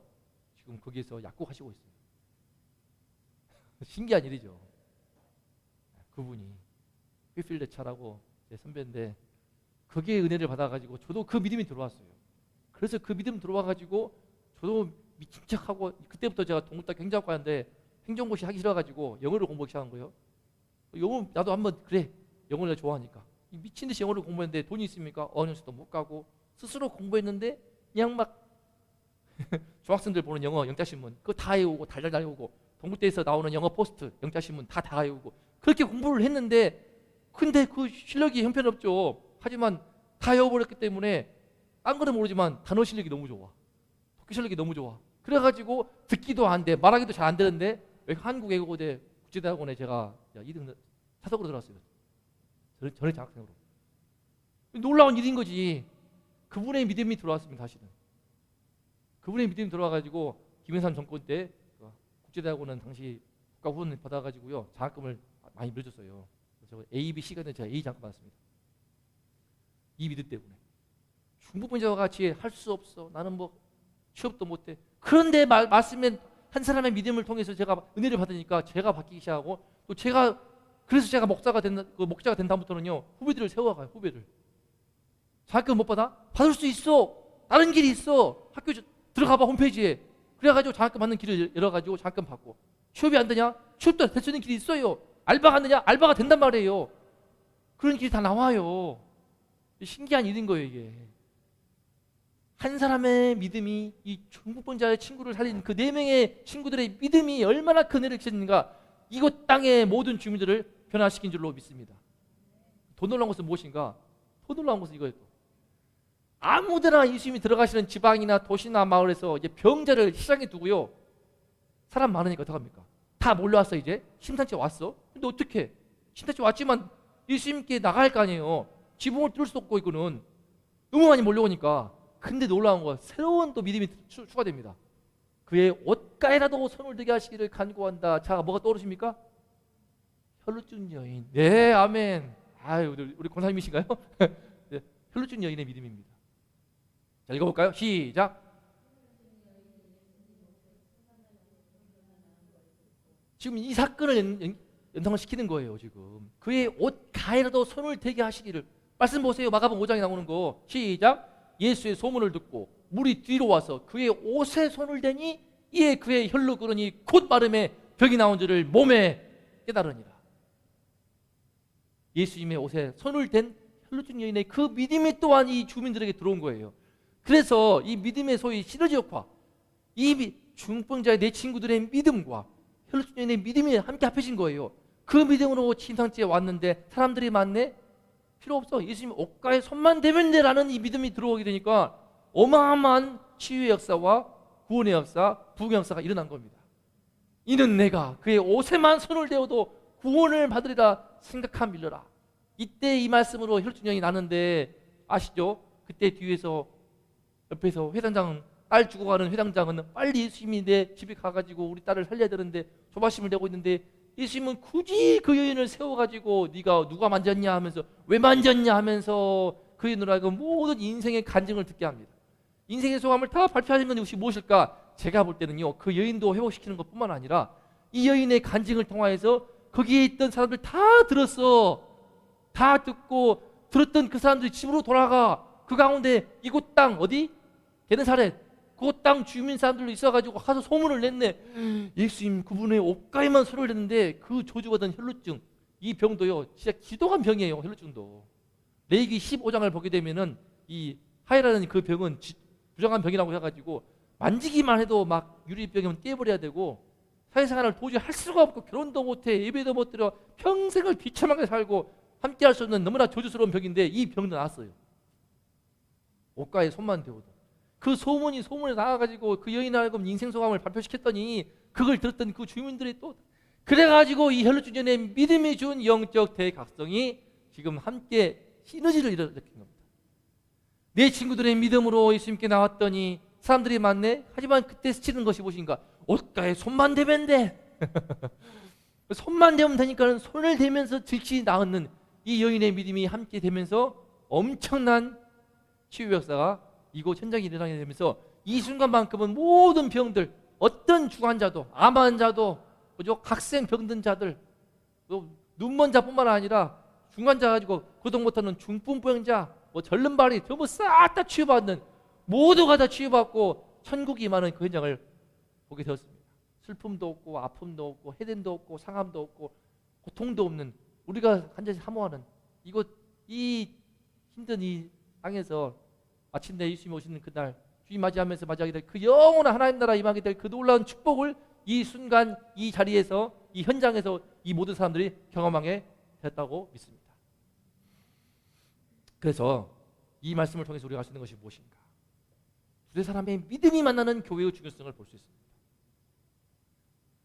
지금 거기에서 약국하시고 있어요. 신기한 일이죠. 그분이 휘필드 차라고 제 선배인데, 거기에 은혜를 받아가지고 저도 그 믿음이 들어왔어요. 그래서 그 믿음 들어와가지고 저도 미친 척하고, 그때부터 제가 동국대학교 행정학과인데 행정고시 하기 싫어가지고 영어를 공부하기 시작한 거예요. 영어 나도 한번, 그래 영어를 좋아하니까 미친 듯이 영어를 공부했는데 돈이 있습니까? 어학연수도 못 가고 스스로 공부했는데 그냥 막 중학생들 보는 영어 영자신문 그거 다 외우고 달달달 외우고, 동국대에서 나오는 영어 포스트 영자신문 다 외우고 그렇게 공부를 했는데, 근데 그 실력이 형편없죠. 하지만 다 외워버렸기 때문에 딴 거는 모르지만 단어 실력이 너무 좋아. 독해 실력이 너무 좋아. 그래가지고 듣기도 안 돼, 말하기도 잘 안 되는데 한국외국어대 국제대학원에 제가 2등 사석으로 들어왔어요. 전에 장학생으로. 놀라운 일인 거지. 그분의 믿음이 들어왔습니다. 사실은 그분의 믿음이 들어와가지고 김영삼 정권 때 국제대학원은 당시 국가후원 받아가지고요 장학금을 많이 밀어줬어요. 그래서 A, B, C가 제가 A 장학금 받았습니다. 이 믿음 때문에. 중부분자와 같이 할 수 없어. 나는 뭐 취업도 못해. 그런데 말씀에 한 사람의 믿음을 통해서 제가 은혜를 받으니까 제가 바뀌기 시작하고, 또 제가 그래서 제가 목자가 된 다음부터는요 후배들을 세워가요. 후배를. 장학금 못 받아? 받을 수 있어. 다른 길이 있어. 학교 들어가봐 홈페이지에. 그래가지고 장학금 받는 길을 열어가지고 장학금 받고. 취업이 안 되냐? 취업도 될 수 있는 길이 있어요. 알바가 안 되냐? 알바가 된단 말이에요. 그런 길이 다 나와요. 신기한 일인 거예요 이게. 한 사람의 믿음이 이 중국분자의 친구를 살린 그 4명의 친구들의 믿음이 얼마나 큰 은혜를 끼쳤는가. 이곳 땅의 모든 주민들을 변화시킨 줄로 믿습니다. 더 놀라운 것은 무엇인가? 더 놀라운 것은 이거예요. 아무데나 예수님이 들어가시는 지방이나 도시나 마을에서 이제 병자를 시장에 두고요, 사람 많으니까 어떡합니까? 다 몰려왔어. 이제 심산치 왔어. 근데 어떻게? 심산치 왔지만 예수님께 나갈 거 아니에요. 지붕을 뚫을 수 없고 이거는 너무 많이 몰려오니까. 근데 놀라운 거, 새로운 또 믿음이 추가됩니다. 그의 옷가에라도 손을 대게 하시기를 간구한다. 자, 뭐가 떠오르십니까? 혈루증 여인. 네, 아멘. 아유, 우리 권사님이신가요? 네, 혈루증 여인의 믿음입니다. 자, 읽어볼까요? 시작. 지금 이 사건을 연상을 시키는 거예요. 지금 그의 옷가에라도 손을 대게 하시기를. 말씀 보세요. 마가복음 5장에 나오는 거. 시작. 예수의 소문을 듣고 물이 뒤로 와서 그의 옷에 손을 대니 이에 그의 혈루 끓으니 곧 마름에 벽이 나온 줄을 몸에 깨달으니라. 예수님의 옷에 손을 댄 혈루증 여인의 그 믿음이 또한 이 주민들에게 들어온 거예요. 그래서 이 믿음의 소위 시너지 효과, 이 중풍자의 내 친구들의 믿음과 혈루증 여인의 믿음이 함께 합해진 거예요. 그 믿음으로 침상지에 왔는데 사람들이 많네? 필요 없어. 예수님 옷가에 손만 대면 돼라는 이 믿음이 들어오게 되니까 어마어마한 치유의 역사와 구원의 역사, 부흥의 역사가 일어난 겁니다. 이는 내가 그의 옷에만 손을 대어도 구원을 받으리라 생각함 밀러라. 이때 이 말씀으로 혈루증이 나는데 아시죠? 그때 뒤에서 옆에서 회장장, 딸 죽어가는 회장장은 빨리 예수님이 내 집에 가가지고 우리 딸을 살려야 되는데 조바심을 내고 있는데, 예수님은 굳이 그 여인을 세워가지고 네가 누가 만졌냐 하면서, 왜 만졌냐 하면서 그 여인으로 모든 인생의 간증을 듣게 합니다. 인생의 소감을 다 발표하는 건 이것이 무엇일까? 제가 볼 때는요, 그 여인도 회복시키는 것뿐만 아니라 이 여인의 간증을 통하여서 거기에 있던 사람들 다 들었어. 다 듣고 들었던 그 사람들이 집으로 돌아가. 그 가운데 이곳 땅 어디? 게네사렛 그 땅 주민 사람들도 있어가지고 가서 소문을 냈네. 예수님 그분의 옷가에만 손을 댔는데 그 저주받은 혈루증, 이 병도요 진짜 지독한 병이에요. 혈루증도. 레위기 15장을 보게 되면은 이 하이라는 그 병은 부정한 병이라고 해가지고 만지기만 해도 막 유리병이면 떼버려야 되고 사회생활을 도저히 할 수가 없고 결혼도 못해 예배도 못 드려 평생을 비참하게 살고 함께할 수 없는 너무나 저주스러운 병인데 이 병도 나았어요. 옷가에 손만 대어도. 그 소문에 나와가지고 그 여인을 알고 인생 소감을 발표시켰더니 그걸 들었던 그 주민들이 또 그래가지고 이 혈루증전에 믿음이 준 영적 대각성이 지금 함께 시너지를 일으킨 겁니다. 내 친구들의 믿음으로 예수님께 나왔더니 사람들이 많네. 하지만 그때 스치는 것이 무엇인가? 옷가에 손만 대면 돼. 손만 대면 되니까 손을 대면서 즉시 나았는 이 여인의 믿음이 함께 되면서 엄청난 치유 역사가 이곳 현장에 일어나게 되면서 이 순간만큼은 모든 병들, 어떤 중환자도, 암 환자도, 그죠? 각생 병든 자들, 또 눈먼 자뿐만 아니라 중환자 가지고 거동 못하는 중풍병자, 뭐 절름발이 전부 싹 다 치유받는 모두가 다 치유받고 천국이 임하는 그 현장을 보게 되었습니다. 슬픔도 없고 아픔도 없고 해됨도 없고 상함도 없고 고통도 없는 우리가 간절히 사모하는 이 힘든 이 땅에서 마침내 예수님이 오시는 그날 주님 맞이하면서 맞이하게 될 그 영원한 하나님 나라 임하게 될 그 놀라운 축복을 이 순간 이 자리에서 이 현장에서 이 모든 사람들이 경험하게 됐다고 믿습니다. 그래서 이 말씀을 통해서 우리가 할 수 있는 것이 무엇인가? 두세 사람의 믿음이 만나는 교회의 중요성을 볼 수 있습니다.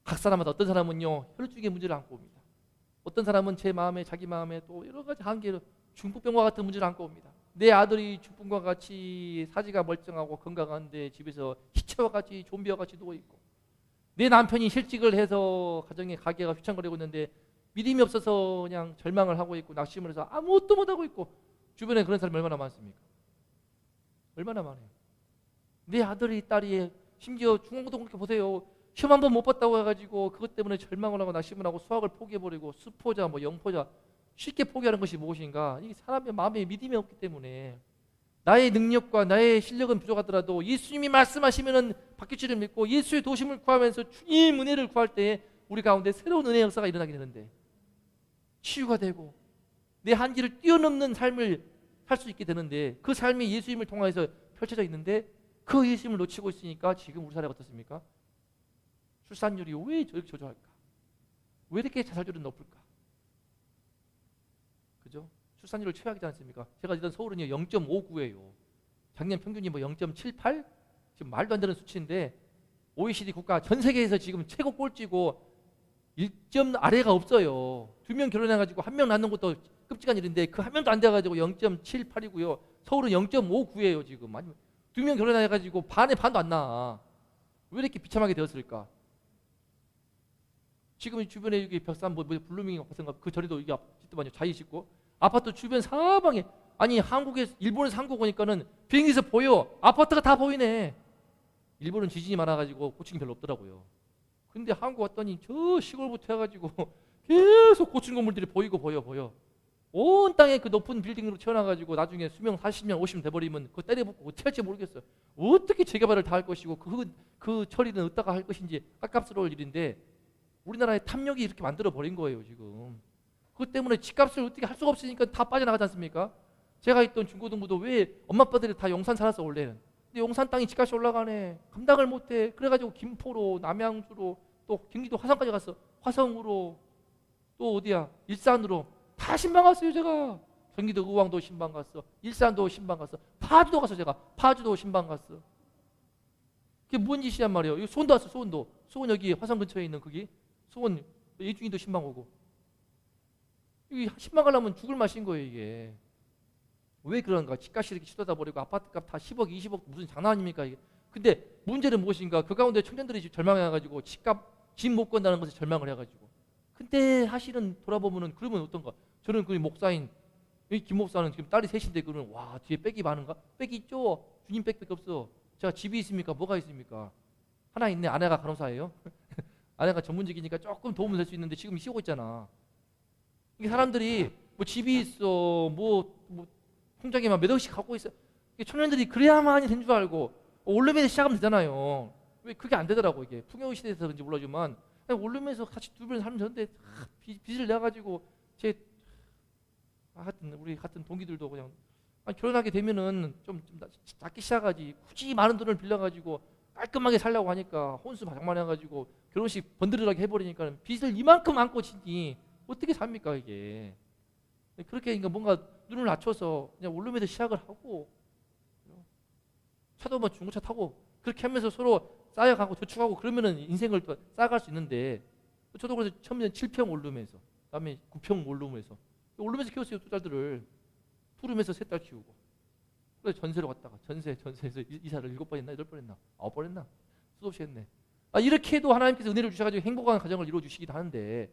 각 사람마다 어떤 사람은요 혈루증의 문제를 안고 옵니다. 어떤 사람은 제 마음에 자기 마음에 또 여러 가지 한계로 중풍병과 같은 문제를 안고 옵니다. 내 아들이 중풍과 같이 사지가 멀쩡하고 건강한데 집에서 시체와 같이 좀비와 같이 누워있고 내 남편이 실직을 해서 가정에 가게가 휘청거리고 있는데 믿음이 없어서 그냥 절망을 하고 있고 낙심을 해서 아무것도 못하고 있고 주변에 그런 사람이 얼마나 많습니까? 얼마나 많아요. 내 아들이 딸이 심지어 중고등학교 보세요. 시험 한 번 못 봤다고 해가지고 그것 때문에 절망을 하고 낙심을 하고 수학을 포기해버리고 수포자 뭐 영포자 쉽게 포기하는 것이 무엇인가? 이 사람의 마음에 믿음이 없기 때문에 나의 능력과 나의 실력은 부족하더라도 예수님이 말씀하시면은 바뀔 줄을 믿고 예수의 도심을 구하면서 주님 은혜를 구할 때에 우리 가운데 새로운 은혜의 역사가 일어나게 되는데 치유가 되고 내 한계를 뛰어넘는 삶을 살 수 있게 되는데 그 삶이 예수님을 통해서 펼쳐져 있는데 그 예수님을 놓치고 있으니까 지금 우리 사회가 어떻습니까? 출산율이 왜 저렇게 저조할까? 왜 이렇게 자살률은 높을까? 그죠? 출산율을 최악이지 않습니까? 제가 일단 서울은요 0.59예요. 작년 평균이 뭐 0.78? 지금 말도 안 되는 수치인데 OECD 국가 전 세계에서 지금 최고 꼴찌고 1점 아래가 없어요. 2명 결혼해가지고 1명 낳는 것도 끔찍한 일인데 그 1명도 안 돼가지고 0.78이고요. 서울은 0.59예요 지금. 아니 2명 결혼해가지고 반에 반도 안 나. 왜 이렇게 비참하게 되었을까? 지금 주변에 여기 벽산 뭐 블루밍 그 전에도 여기 짓더만요. 자이 짓고 아파트 주변 사방에 아니 일본에서 한국 오니까는 비행기에서 보여. 아파트가 다 보이네. 일본은 지진이 많아가지고 고층이 별로 없더라고요. 근데 한국 왔더니 저 시골부터 해가지고 계속 고층 건물들이 보이고 보여. 온 땅에 그 높은 빌딩으로 채워놔가지고 나중에 수명 40년 50년 돼버리면 그거 때려붓고 어떻게 할지 모르겠어요. 어떻게 재개발을 다 할 것이고 그 처리는 어디다가 할 것인지 깝깝스러울 일인데 우리나라의 탐욕이 이렇게 만들어 버린 거예요 지금. 그것 때문에 집값을 어떻게 할 수가 없으니까 다 빠져나가지 않습니까? 제가 있던 중고등부도 왜 엄마 아빠들이 다 용산 살았어 원래는. 근데 용산 땅이 집값이 올라가네. 감당을 못해. 그래가지고 김포로 남양주로 또 경기도 화성까지 갔어. 화성으로 또 어디야 일산으로 다 신방 갔어요 제가. 경기도 의왕도 신방 갔어. 일산도 신방 갔어. 파주도 갔어 제가. 파주도 신방 갔어. 그게 뭔 짓이란 말이에요. 여기 수원도 왔어 수원도. 수원 여기 화성 근처에 있는 거기. 수원 예중이도 신방 오고. 여기 신방 가려면 죽을 맛인 거예요 이게. 왜 그런가? 집값이 이렇게 치솟아 버리고 아파트값 다 10억 20억 무슨 장난 아닙니까 이게. 근데 문제는 무엇인가? 그 가운데 청년들이 절망해가지고 집 못 건다는 것에 절망을 해가지고. 근데 사실은 돌아보면은 그러면 어떤가? 저는 그 목사인 이 김 목사는 지금 딸이 셋인데 그러면 와 뒤에 빽이 많은가? 빽이 있죠. 주님 빽밖에 없어. 제가 집이 있습니까? 뭐가 있습니까? 하나 있네. 아내가 간호사예요. 아내가 전문직이니까 조금 도움을 될 수 있는데 지금 쉬고 있잖아. 이게 사람들이 뭐 집이 있어, 뭐 통장에만 몇 억씩 갖고 있어. 청년들이 그래야만이 된 줄 알고 원룸에서 시작하면 되잖아요. 왜 그게 안 되더라고 이게. 풍요 시대에서 그런지 몰라지만 원룸에서 같이 두 분 살면 되는데 빚을 내가지고 하여튼 우리 같은 동기들도 그냥 결혼하게 되면은 좀 작게 시작하지. 굳이 많은 돈을 빌려가지고 깔끔하게 살려고 하니까 혼수 장만해가지고 결혼식 번들하게 해버리니까 빚을 이만큼 안고 지니 어떻게 삽니까 이게. 그렇게 그러니까 뭔가 눈을 낮춰서 그냥 원룸에서 시작을 하고 차도 뭐 중고차 타고 그렇게 하면서 서로 쌓여가고 저축하고 그러면은 인생을 또 쌓아갈 수 있는데 저도 그래서 처음에는 7평 원룸에서 그다음에 9평 원룸에서 원룸에서 키웠어요. 두 딸들을 투룸에서 세 딸 키우고 그래서 전세로 갔다가 전세에서 이사를 7번 했나 8번 했나 9번 했나 수도 없이 했네. 이렇게 해도 하나님께서 은혜를 주셔가지고 행복한 가정을 이루어주시기도 하는데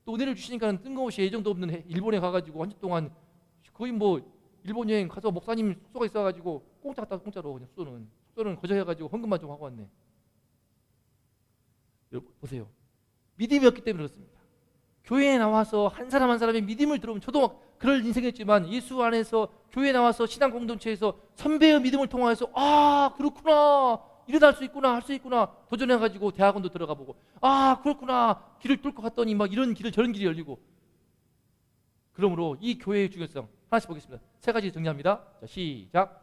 또 은혜를 주시니까 뜬금없이 예정도 없는 일본에 가가지고 한 주 동안 거의 뭐 일본 여행 가서 목사님 숙소가 있어가지고 공짜 갔다 공짜로 그냥 숙소는 거저해가지고 헌금만 좀 하고 왔네. 여러분 보세요. 믿음이 없기 때문에 그렇습니다. 교회에 나와서 한 사람 한 사람의 믿음을 들어보면 저도 막 그럴 인생이었지만 예수 안에서 교회에 나와서 신앙 공동체에서 선배의 믿음을 통해서 그렇구나 일어날 수 있구나 할 수 있구나 도전해가지고 대학원도 들어가 보고 그렇구나 길을 뚫고 갔더니 막 이런 길을 저런 길이 열리고. 그러므로 이 교회의 중요성 하나씩 보겠습니다. 3가지 정리합니다. 자, 시작.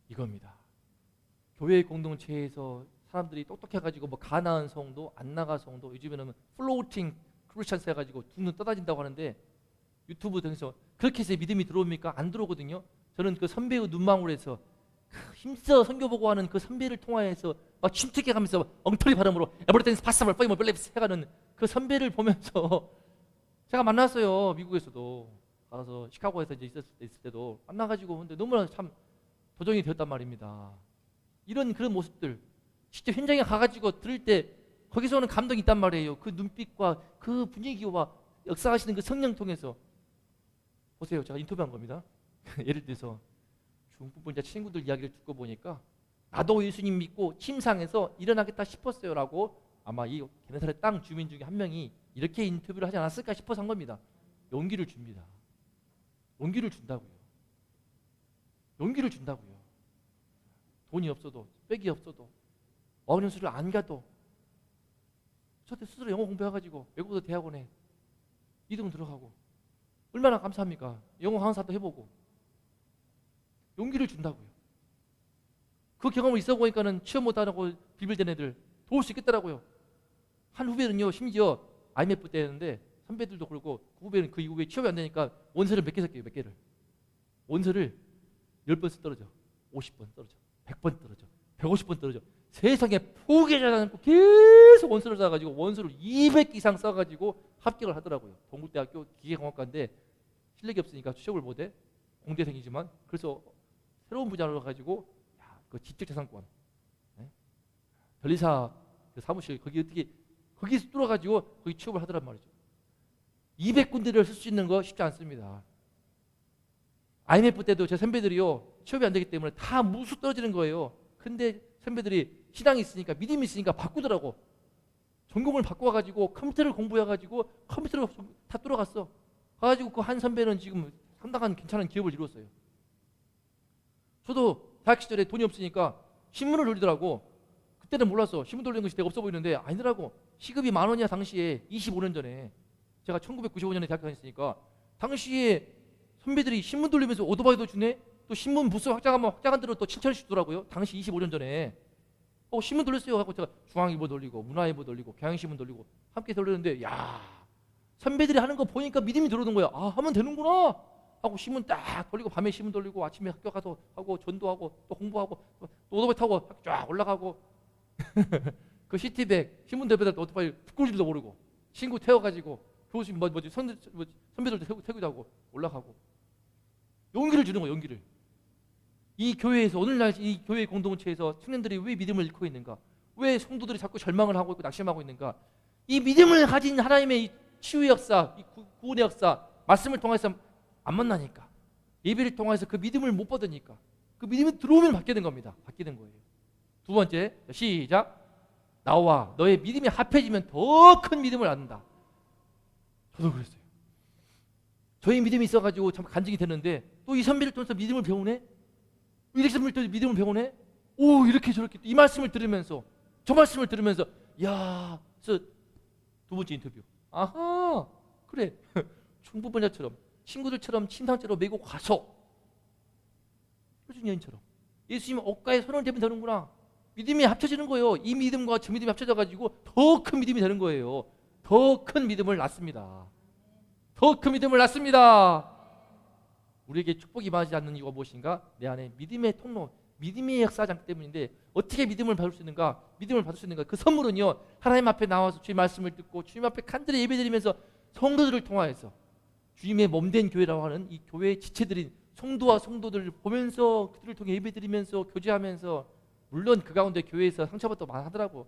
이겁니다. 교회 공동체에서 사람들이 똑똑해가지고 뭐 가나안 성도, 안나가 성도, 요즘에는 플로우팅 크리스천스 해가지고 두 눈 떠다진다고 하는데 유튜브 등에서 그렇게 해서 믿음이 들어옵니까? 안 들어오거든요. 저는 그 선배의 눈망울에서 힘써 선교 보고 하는 그 선배를 통하여서 막 침투해가면서 엉터리 발음으로 에버리띵스 파사블 파이머 벨레프스 해가는 그 선배를 보면서 제가 만났어요. 미국에서도 가서 시카고에서 이제 있을 때도 만나가지고 근데 너무나 참 도전이 되었단 말입니다. 이런 그런 모습들 직접 현장에 가가지고 들을 때 거기서 오는 감동이 있단 말이에요. 그 눈빛과 그 분위기와 역사하시는 그 성령 통해서 보세요. 제가 인터뷰한 겁니다. 예를 들어서 중부분자 친구들 이야기를 듣고 보니까 나도 예수님 믿고 침상에서 일어나겠다 싶었어요 라고 아마 이 게네사렛 땅 주민 중에 한 명이 이렇게 인터뷰를 하지 않았을까 싶어서 한 겁니다. 용기를 줍니다. 용기를 준다고요. 용기를 준다고요. 돈이 없어도 백이 없어도 어학연수를 안 가도 저때 스스로 영어 공부해가지고 외국어도 대학원에 2등 들어가고 얼마나 감사합니까? 영어 강사도 해보고 용기를 준다고요. 그 경험을 있어 보니까는 취업 못하고 비빌대는 애들 도울 수 있겠더라고요. 한 후배는요 심지어 IMF 때였는데 선배들도 그렇고 그 후배는 그 이후에 취업이 안 되니까 원서를 몇 개 썼게요. 몇 개를 원서를 10번 떨어져 50번 떨어져 100번 떨어져 150번 떨어져 세상에 포기하지 않고 계속 원서를 써가지고 원서를 200개 이상 써가지고 합격을 하더라고요. 동국대학교 기계공학과인데 실력이 없으니까 취업을 못해. 공대생이지만 그래서 새로운 분야로 가지고 그 지적재산권 변리사 그 사무실 거기 어떻게 거기서 뚫어가지고 거기 취업을 하더란 말이죠. 200군데를 쓸 수 있는 거 쉽지 않습니다. IMF 때도 제 선배들이요 취업이 안 되기 때문에 다 무수 떨어지는 거예요. 근데 선배들이 신앙이 있으니까 믿음이 있으니까 바꾸더라고. 전공을 바꿔가지고 컴퓨터를 공부해가지고 컴퓨터를 다 뚫어갔어. 가가지고 그 한 선배는 지금 상당한 괜찮은 기업을 이루었어요. 저도 대학 시절에 돈이 없으니까 신문을 돌리더라고. 그때는 몰랐어. 신문 돌리는 것이 되게 없어 보이는데 아니더라고. 시급이 10,000원이야 당시에. 25년 전에 제가 1995년에 대학 다녔으니까 당시에 선배들이 신문 돌리면서 오토바이도 주네. 또 신문 부스 확장하면 확장한 대로 또 7,000원씩 주더라고요. 당시 25년 전에 신문 돌렸어요 하고 제가 중앙일보 돌리고 문화일보 돌리고 경향신문 돌리고 함께 돌렸는데 야 선배들이 하는 거 보니까 믿음이 들어오는 거야. 하면 되는구나 하고 신문 딱 돌리고 밤에 신문 돌리고 아침에 학교 가서 하고 전도하고 또 공부하고 또 오토바이 타고 쫙 올라가고 그 시티백 신문 대배달 오토바이 뒷골질도 모르고 친구 태워가지고 교수님 선배들도 태우기도 하고 올라가고 용기를 주는 거예요. 용기를. 이 교회에서 오늘날 이 교회 공동체에서 청년들이 왜 믿음을 잃고 있는가? 왜 성도들이 자꾸 절망을 하고 있고 낙심하고 있는가? 이 믿음을 가진 하나님의 이 치유의 역사, 이 구원의 역사, 말씀을 통해서 안 만나니까, 예배를 통해서 그 믿음을 못 받으니까, 그 믿음이 들어오면 바뀌는 겁니다. 바뀌는 거예요. 두 번째, 시작. 나와 너의 믿음이 합해지면 더 큰 믿음을 얻는다. 저도 그랬어요. 저희 믿음이 있어가지고 참 간증이 되는데 또 이 선배를 통해서 믿음을 배우네. 이렇게 믿음을 배우네. 오 이렇게 저렇게 이 말씀을 들으면서 저 말씀을 들으면서 야 그래서 두 번째 인터뷰. 아하, 그래. 중부번자처럼 친구들처럼 침상째로 메고 가서 효준 여인처럼 예수님 옷가에 손을 대면 되는구나. 믿음이 합쳐지는 거예요. 이 믿음과 저 믿음이 합쳐져가지고 더 큰 믿음이 되는 거예요. 더 큰 믿음을 낳습니다. 더 큰 믿음을 낳습니다. 우리에게 축복이 임하지 않는 이유가 무엇인가? 내 안에 믿음의 통로, 믿음이 역사하지 않기 때문인데 어떻게 믿음을 받을 수 있는가? 믿음을 받을 수 있는가? 그 선물은요, 하나님 앞에 나와서 주의 말씀을 듣고 주님 앞에 간절히 예배드리면서 성도들을 통하여서 주님의 몸된 교회라고 하는 이 교회의 지체들인 성도와 성도들을 보면서 그들을 통해 예배드리면서 교제하면서, 물론 그 가운데 교회에서 상처받도 많이 하더라고.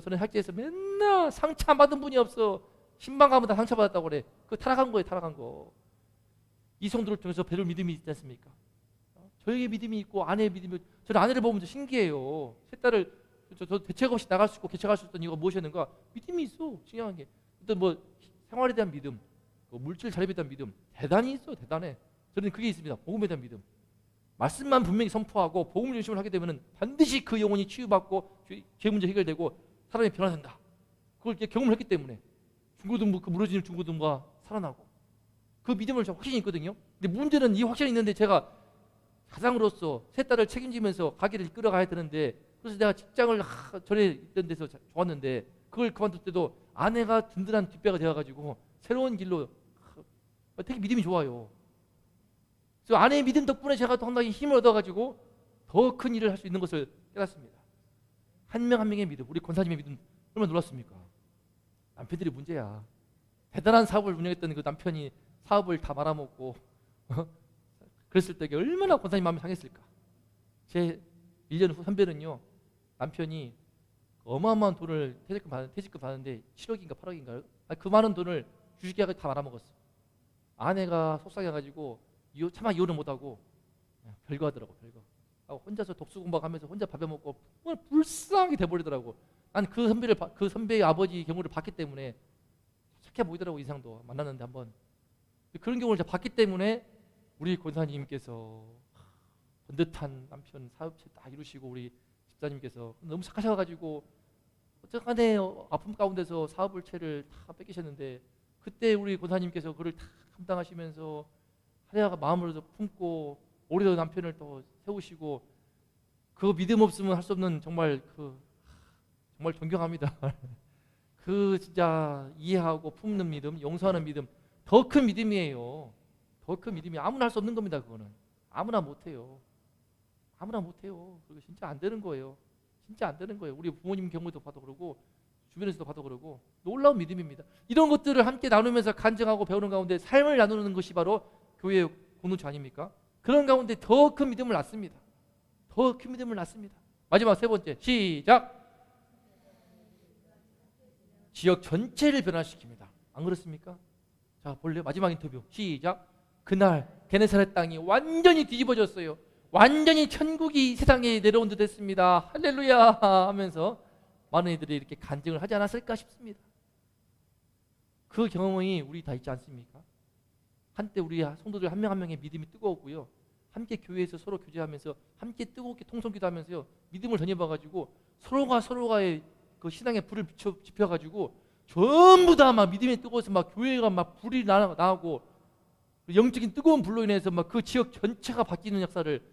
저는 학교에서 맨날 상처 안 받은 분이 없어. 신방 가면 다 상처받았다고 그래. 그거 타락한 거예요, 타락한 거. 이 성도를 통해서 배울 믿음이 있지 않습니까? 저에게 믿음이 있고 아내의 믿음이, 저는 아내를 보면 신기해요. 세 딸을 저 대책 없이 나갈 수 있고 개척할 수 있던 이유가 무엇이었는가? 믿음이 있어. 중요한 게 어떤 뭐 생활에 대한 믿음, 물질 자립에 대한 믿음, 대단히 있어. 대단해. 저는 그게 있습니다. 복음에 대한 믿음. 말씀만 분명히 선포하고 복음을 중심으로 하게 되면 반드시 그 영혼이 치유받고 죄 문제 해결되고 사람이 변화된다. 그걸 이렇게 경험을 했기 때문에 중고등부, 그 무너지는 중고등부가 살아나고 그 믿음을 저 확신이 있거든요. 근데 문제는 이 확신이 있는데 제가 가장으로서 세 딸을 책임지면서 가게를 이끌어가야 되는데, 그래서 내가 직장을 전에 있던 데서 좋았는데 그걸 그만둘 때도 아내가 든든한 뒷배가 되어가지고 새로운 길로 되게 믿음이 좋아요. 그래서 아내의 믿음 덕분에 제가 또 상당히 힘을 얻어가지고 더 큰 일을 할 수 있는 것을 깨닫습니다. 한 명 한 명의 믿음, 우리 권사님의 믿음 얼마나 놀랐습니까? 남편들이 문제야. 대단한 사업을 운영했던 그 남편이 사업을 다 말아먹고 그랬을 때 얼마나 권사님 마음이 상했을까. 제 1년 후 선배는요, 남편이 어마어마한 돈을 퇴직금 받는데 7억인가 8억인가요? 그 많은 돈을 주식계약을 다 말아먹었어. 아내가 속상해가지고 차마 이혼을 못하고 별거 하더라고. 별거 혼자서 독수 공부하면서 혼자 밥해 먹고 정말 불쌍하게 돼버리더라고. 난 그 선배의 아버지 경우를 봤기 때문에 착해 보이더라고. 인상도 만났는데 한번 그런 경우를 제가 봤기 때문에 우리 권사님께서 번듯한 남편 사업체 딱 이루시고 우리 집사님께서 너무 착하셔가지고 어쨌간에 아픔 가운데서 사업을체를 다 뺏기셨는데, 그때 우리 권사님께서 그를 다 감당하시면서 하려가 마음으로 품고 오래도 남편을 또 세우시고, 그 믿음 없으면 할 수 없는 정말 정말 존경합니다. 그 진짜 이해하고 품는 믿음, 용서하는 믿음, 더 큰 믿음이에요. 더 큰 믿음이 아무나 할 수 없는 겁니다. 그거는 아무나 못해요. 아무나 못해요. 그리고 진짜 안 되는 거예요. 진짜 안 되는 거예요. 우리 부모님 경우도 봐도 그러고 주변에서도 봐도 그러고 놀라운 믿음입니다. 이런 것들을 함께 나누면서 간증하고 배우는 가운데 삶을 나누는 것이 바로 교회의 공동체 아닙니까? 그런 가운데 더 큰 믿음을 낳습니다. 더 큰 믿음을 낳습니다. 마지막 세 번째, 시작. 지역 전체를 변화시킵니다. 안 그렇습니까? 자, 볼래요? 마지막 인터뷰 시작. 그날 게네사렛 땅이 완전히 뒤집어졌어요. 완전히 천국이 세상에 내려온 듯 했습니다. 할렐루야 하면서 많은 이들이 이렇게 간증을 하지 않았을까 싶습니다. 그 경험이 우리 다 있지 않습니까? 한때 우리 성도들 한 명 한 명의 믿음이 뜨거웠고요, 함께 교회에서 서로 교제하면서 함께 뜨겁게 통성기도하면서요, 믿음을 전해봐가지고 서로가 서로가의 그 신앙의 불을 지펴가지고 전부 다 막 믿음이 뜨거워서 막 교회가 막 불이 나고 영적인 뜨거운 불로 인해서 막 그 지역 전체가 바뀌는 역사를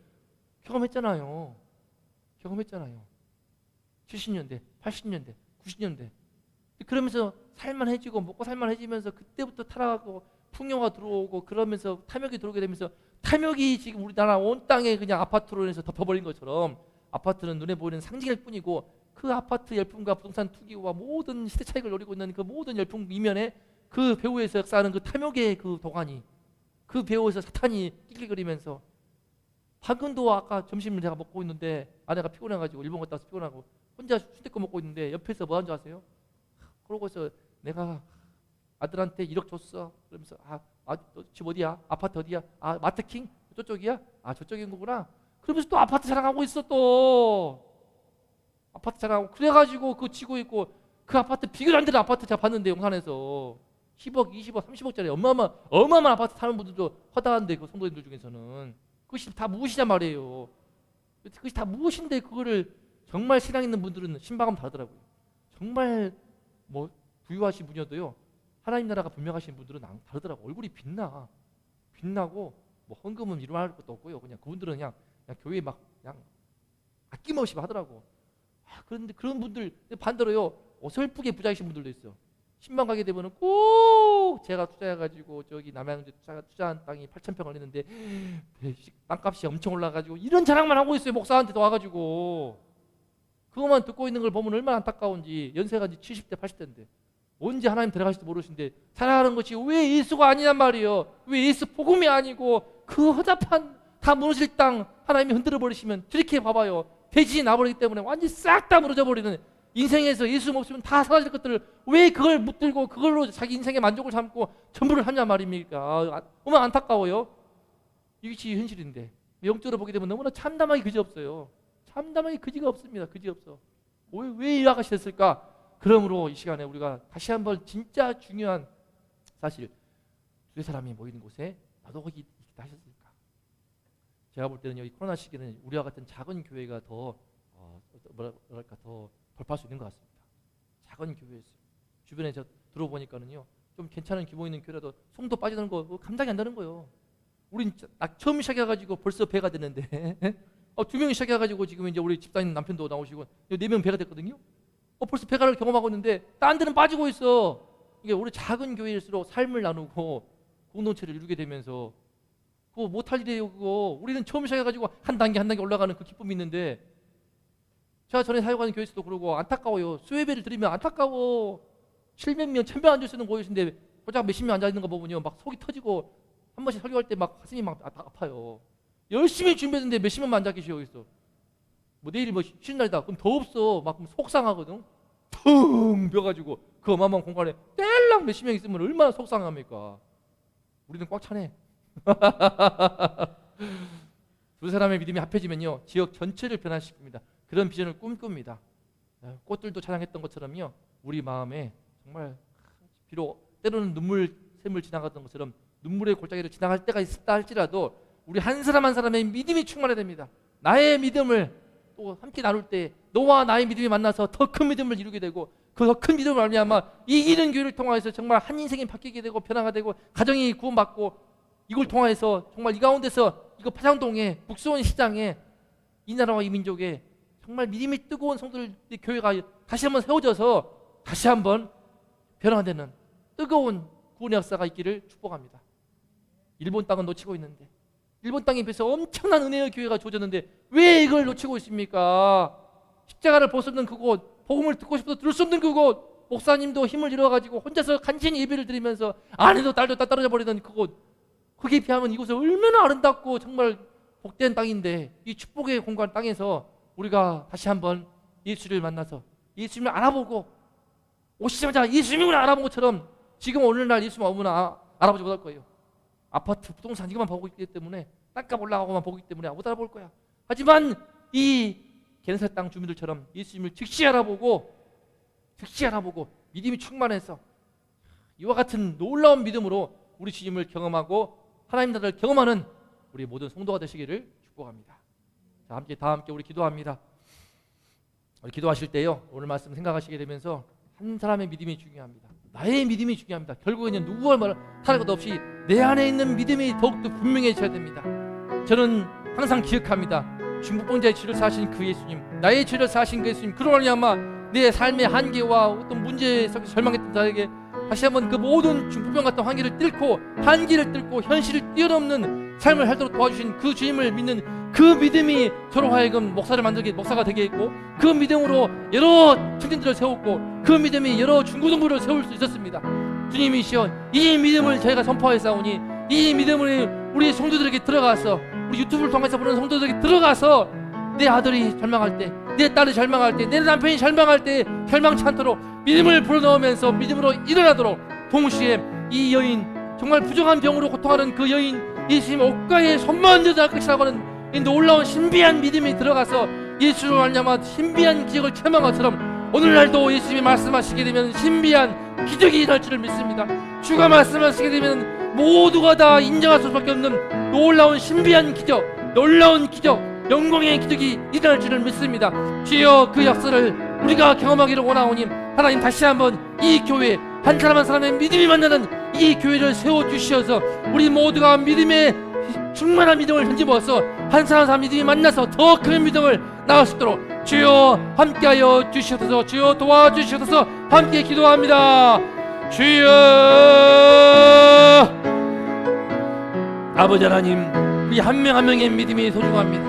경험했잖아요. 70년대, 80년대, 90년대. 그러면서 살만해지고 먹고 살만해지면서 그때부터 타락하고 풍요가 들어오고 그러면서 탐욕이 들어오게 되면서, 탐욕이 지금 우리나라 온 땅에 그냥 아파트로 인해서 덮어버린 것처럼, 아파트는 눈에 보이는 상징일 뿐이고 그 아파트 열풍과 부동산 투기와 모든 시대 차익을 노리고 있는 그 모든 열풍 이면에 그 배후에서 역사하는 그 탐욕의 그 도가니, 그 배후에서 사탄이 낄낄거리면서, 방금도 아까 점심을 제가 먹고 있는데 아내가 피곤해가지고 일본 갔다 와서 피곤하고 혼자 순댓국 먹고 있는데 옆에서 뭐 하는 줄 아세요? 그러고서 내가 아들한테 1억 줬어. 그러면서 너 집 어디야? 아파트 어디야? 마트킹? 저쪽이야? 저쪽인 거구나. 그러면서 또 아파트 자랑하고 있어. 또 아파트 자랑하고 그래가지고 그거 치고 있고, 그 아파트 비교도 안 되는 아파트 제가 봤는데 영산에서 10억, 20억, 30억짜리 어마어마한 아파트 사는 분들도 허다한데, 그 성도님들 중에서는 그것이 다 무엇이냐 말이에요. 그것이 다 무엇인데 그거를 정말 신앙 있는 분들은 신방하면 다르더라고요. 정말 뭐 부유하신 분이어도요, 하나님 나라가 분명하신 분들은 다르더라고. 얼굴이 빛나고 뭐 헌금은 일어날 것도 없고요. 그냥 그분들은 그냥 교회에 막 그냥 아낌없이 하더라고. 그런데 그런 분들 반대로요, 어설프게 부자이신 분들도 있어. 신방 가게 되면은 꼭 제가 투자해가지고 저기 남양주 투자한 땅이 8,000평 걸리는데 땅값이 엄청 올라가지고 이런 자랑만 하고 있어요. 목사한테도 와가지고. 그것만 듣고 있는 걸 보면 얼마나 안타까운지. 연세가 이제 70대 80대인데 언제 하나님 들어가실지 모르시는데 자랑하는 것이 왜 예수가 아니란 말이에요. 왜 예수 복음이 아니고 그 허접한 다 무너질 땅 하나님이 흔들어 버리시면 저렇게 봐봐요. 대지진이 나버리기 때문에 완전히 싹 다 무너져 버리는, 인생에서 예수 없으면 다 사라질 것들을 왜 그걸 붙들고 그걸로 자기 인생의 만족을 삼고 전부를 하냐 말입니까? 너무 안타까워요. 이것이 현실인데 영적으로 보게 되면 너무나 참담하게 그지없어요. 참담하게 그지가 없습니다. 그지 없어. 왜 이와가셨을까? 그러므로 이 시간에 우리가 다시 한번 진짜 중요한 사실, 두 사람이 모이는 곳에 나도 거기 있다 하셨을까? 제가 볼 때는 이 코로나 시기에는 우리와 같은 작은 교회가 더 뭐랄까 더 돌파할 수 있는 것 같습니다. 작은 교회에서 주변에 저 들어보니까는요, 좀 괜찮은 규모 있는 교회라도 성도 빠지는 거 감당이 안 되는 거예요. 우린 처음 시작해가지고 벌써 배가 됐는데 2명이 시작해가지고 지금 이제 우리 집사님 남편도 나오시고 4명 배가 됐거든요. 벌써 배가를 경험하고 있는데 딴 데는 빠지고 있어. 이게 우리 작은 교회일수록 삶을 나누고 공동체를 이루게 되면서 그거 못할 일이에요. 그거 우리는 처음 시작해가지고 한 단계 올라가는 그 기쁨이 있는데, 제가 전에 사역하는 교회에서도 그러고 안타까워요. 수혜배를 드리면 안타까워. 700명, 1000명 앉을 수 있는 곳인데 고작 몇십 명 앉아 있는 거 보면요, 막 속이 터지고 한 번씩 설교할 때 막 가슴이 막 아파요. 열심히 준비했는데 몇십 명만 앉아 계셔 있어. 뭐 내일이 뭐 쉬는 날이다. 그럼 더 없어. 막 속상하거든. 텅 비어가지고 그 어마어마한 공간에 뗄랑 몇십 명 있으면 얼마나 속상합니까? 우리는 꽉 차네. 두 사람의 믿음이 합해지면요, 지역 전체를 변화시킵니다. 그런 비전을 꿈꿉니다. 꽃들도 찬양했던 것처럼요, 우리 마음에 정말 비록 때로는 눈물샘을 지나갔던 것처럼 눈물의 골짜기를 지나갈 때가 있다 할지라도 우리 한 사람 한 사람의 믿음이 충만해야 됩니다. 나의 믿음을 또 함께 나눌 때 너와 나의 믿음이 만나서 더 큰 믿음을 이루게 되고, 그 더 큰 믿음을 말미암아 이기는 교회를 통해서 정말 한 인생이 바뀌게 되고 변화가 되고 가정이 구원받고, 이걸 통해서 정말 이 가운데서 이거 파장동에 북수원 시장에 이 나라와 이 민족에 정말 믿음이 뜨거운 성도들 교회가 다시 한번 세워져서 다시 한번 변화되는 뜨거운 구원의 역사가 있기를 축복합니다. 일본 땅은 놓치고 있는데, 일본 땅에 비해서 엄청난 은혜의 교회가 주어졌는데 왜 이걸 놓치고 있습니까? 십자가를 볼 수 없는 그곳, 복음을 듣고 싶어도 들을 수 없는 그곳, 목사님도 힘을 잃어가지고 혼자서 간신히 예배를 드리면서 아내도 딸도 다 떨어져 버리는 그곳, 거기에 비하면 이곳은 얼마나 아름답고 정말 복된 땅인데, 이 축복의 공간 땅에서 우리가 다시 한번 예수를 만나서 예수님을 알아보고, 오시자마자 예수님을 알아본 것처럼 지금 오늘날 예수님 아무나 알아보지 못할 거예요. 아파트, 부동산 이것만 보고 있기 때문에, 땅값 올라가고만 보기 때문에 못 알아볼 거야. 하지만 이 게네사렛 땅 주민들처럼 예수님을 즉시 알아보고 믿음이 충만해서 이와 같은 놀라운 믿음으로 우리 주님을 경험하고 하나님 나라를 경험하는 우리 모든 성도가 되시기를 축복합니다. 자, 다 함께 우리 기도합니다. 우리 기도하실 때요, 오늘 말씀 생각하시게 되면서 한 사람의 믿음이 중요합니다. 나의 믿음이 중요합니다. 결국에는 누구와 탈할 것 없이 내 안에 있는 믿음이 더욱더 분명해져야 됩니다. 저는 항상 기억합니다. 중풍병자의 죄를 사하신 그 예수님, 나의 죄를 사하신 그 예수님, 그로 말미암아 내 삶의 한계와 어떤 문제에 절망했던 자에게 다시 한번 그 모든 중풍병 같은 한계를 뚫고 현실을 뛰어넘는 삶을 살도록 도와주신 그 주님을 믿는 그 믿음이 저로 하여금 목사가 되게 했고, 그 믿음으로 여러 청년들을 세웠고, 그 믿음이 여러 중고등부를 세울 수 있었습니다. 주님이시여, 이 믿음을 저희가 선포하였사오니 이 믿음을 우리 성도들에게 들어가서, 우리 유튜브를 통해서 보는 성도들에게 들어가서 내 아들이 절망할 때, 내 딸이 절망할 때, 내 남편이 절망할 때 절망치 않도록 믿음을 불어넣으면서 믿음으로 일어나도록, 동시에 이 여인, 정말 부정한 병으로 고통하는 그 여인, 예수님 옷가에 손만 얹어도 할 것이라고 하는 이 놀라운 신비한 믿음이 들어가서 예수로 말미암아 신비한 기적을 체험한 것처럼 오늘날도 예수님이 말씀하시게 되면 신비한 기적이 일어날 줄을 믿습니다. 주가 말씀하시게 되면 모두가 다 인정할 수밖에 없는 놀라운 신비한 기적, 놀라운 기적, 영광의 기적이 일어날 줄을 믿습니다. 주여, 그 역사를 우리가 경험하기를 원하오니 하나님 다시 한번 이 교회 한 사람 한 사람의 믿음이 만나는 이 교회를 세워주시어서 우리 모두가 믿음의 충만한 믿음을 힘입어서 한 사람 한 사람 믿음이 만나서 더 큰 믿음을 나올 수 있도록 주여 함께하여 주시옵소서. 주여 도와주시옵소서. 함께 기도합니다. 주여 아버지 하나님, 우리 한 명 한 명의 믿음이 소중합니다.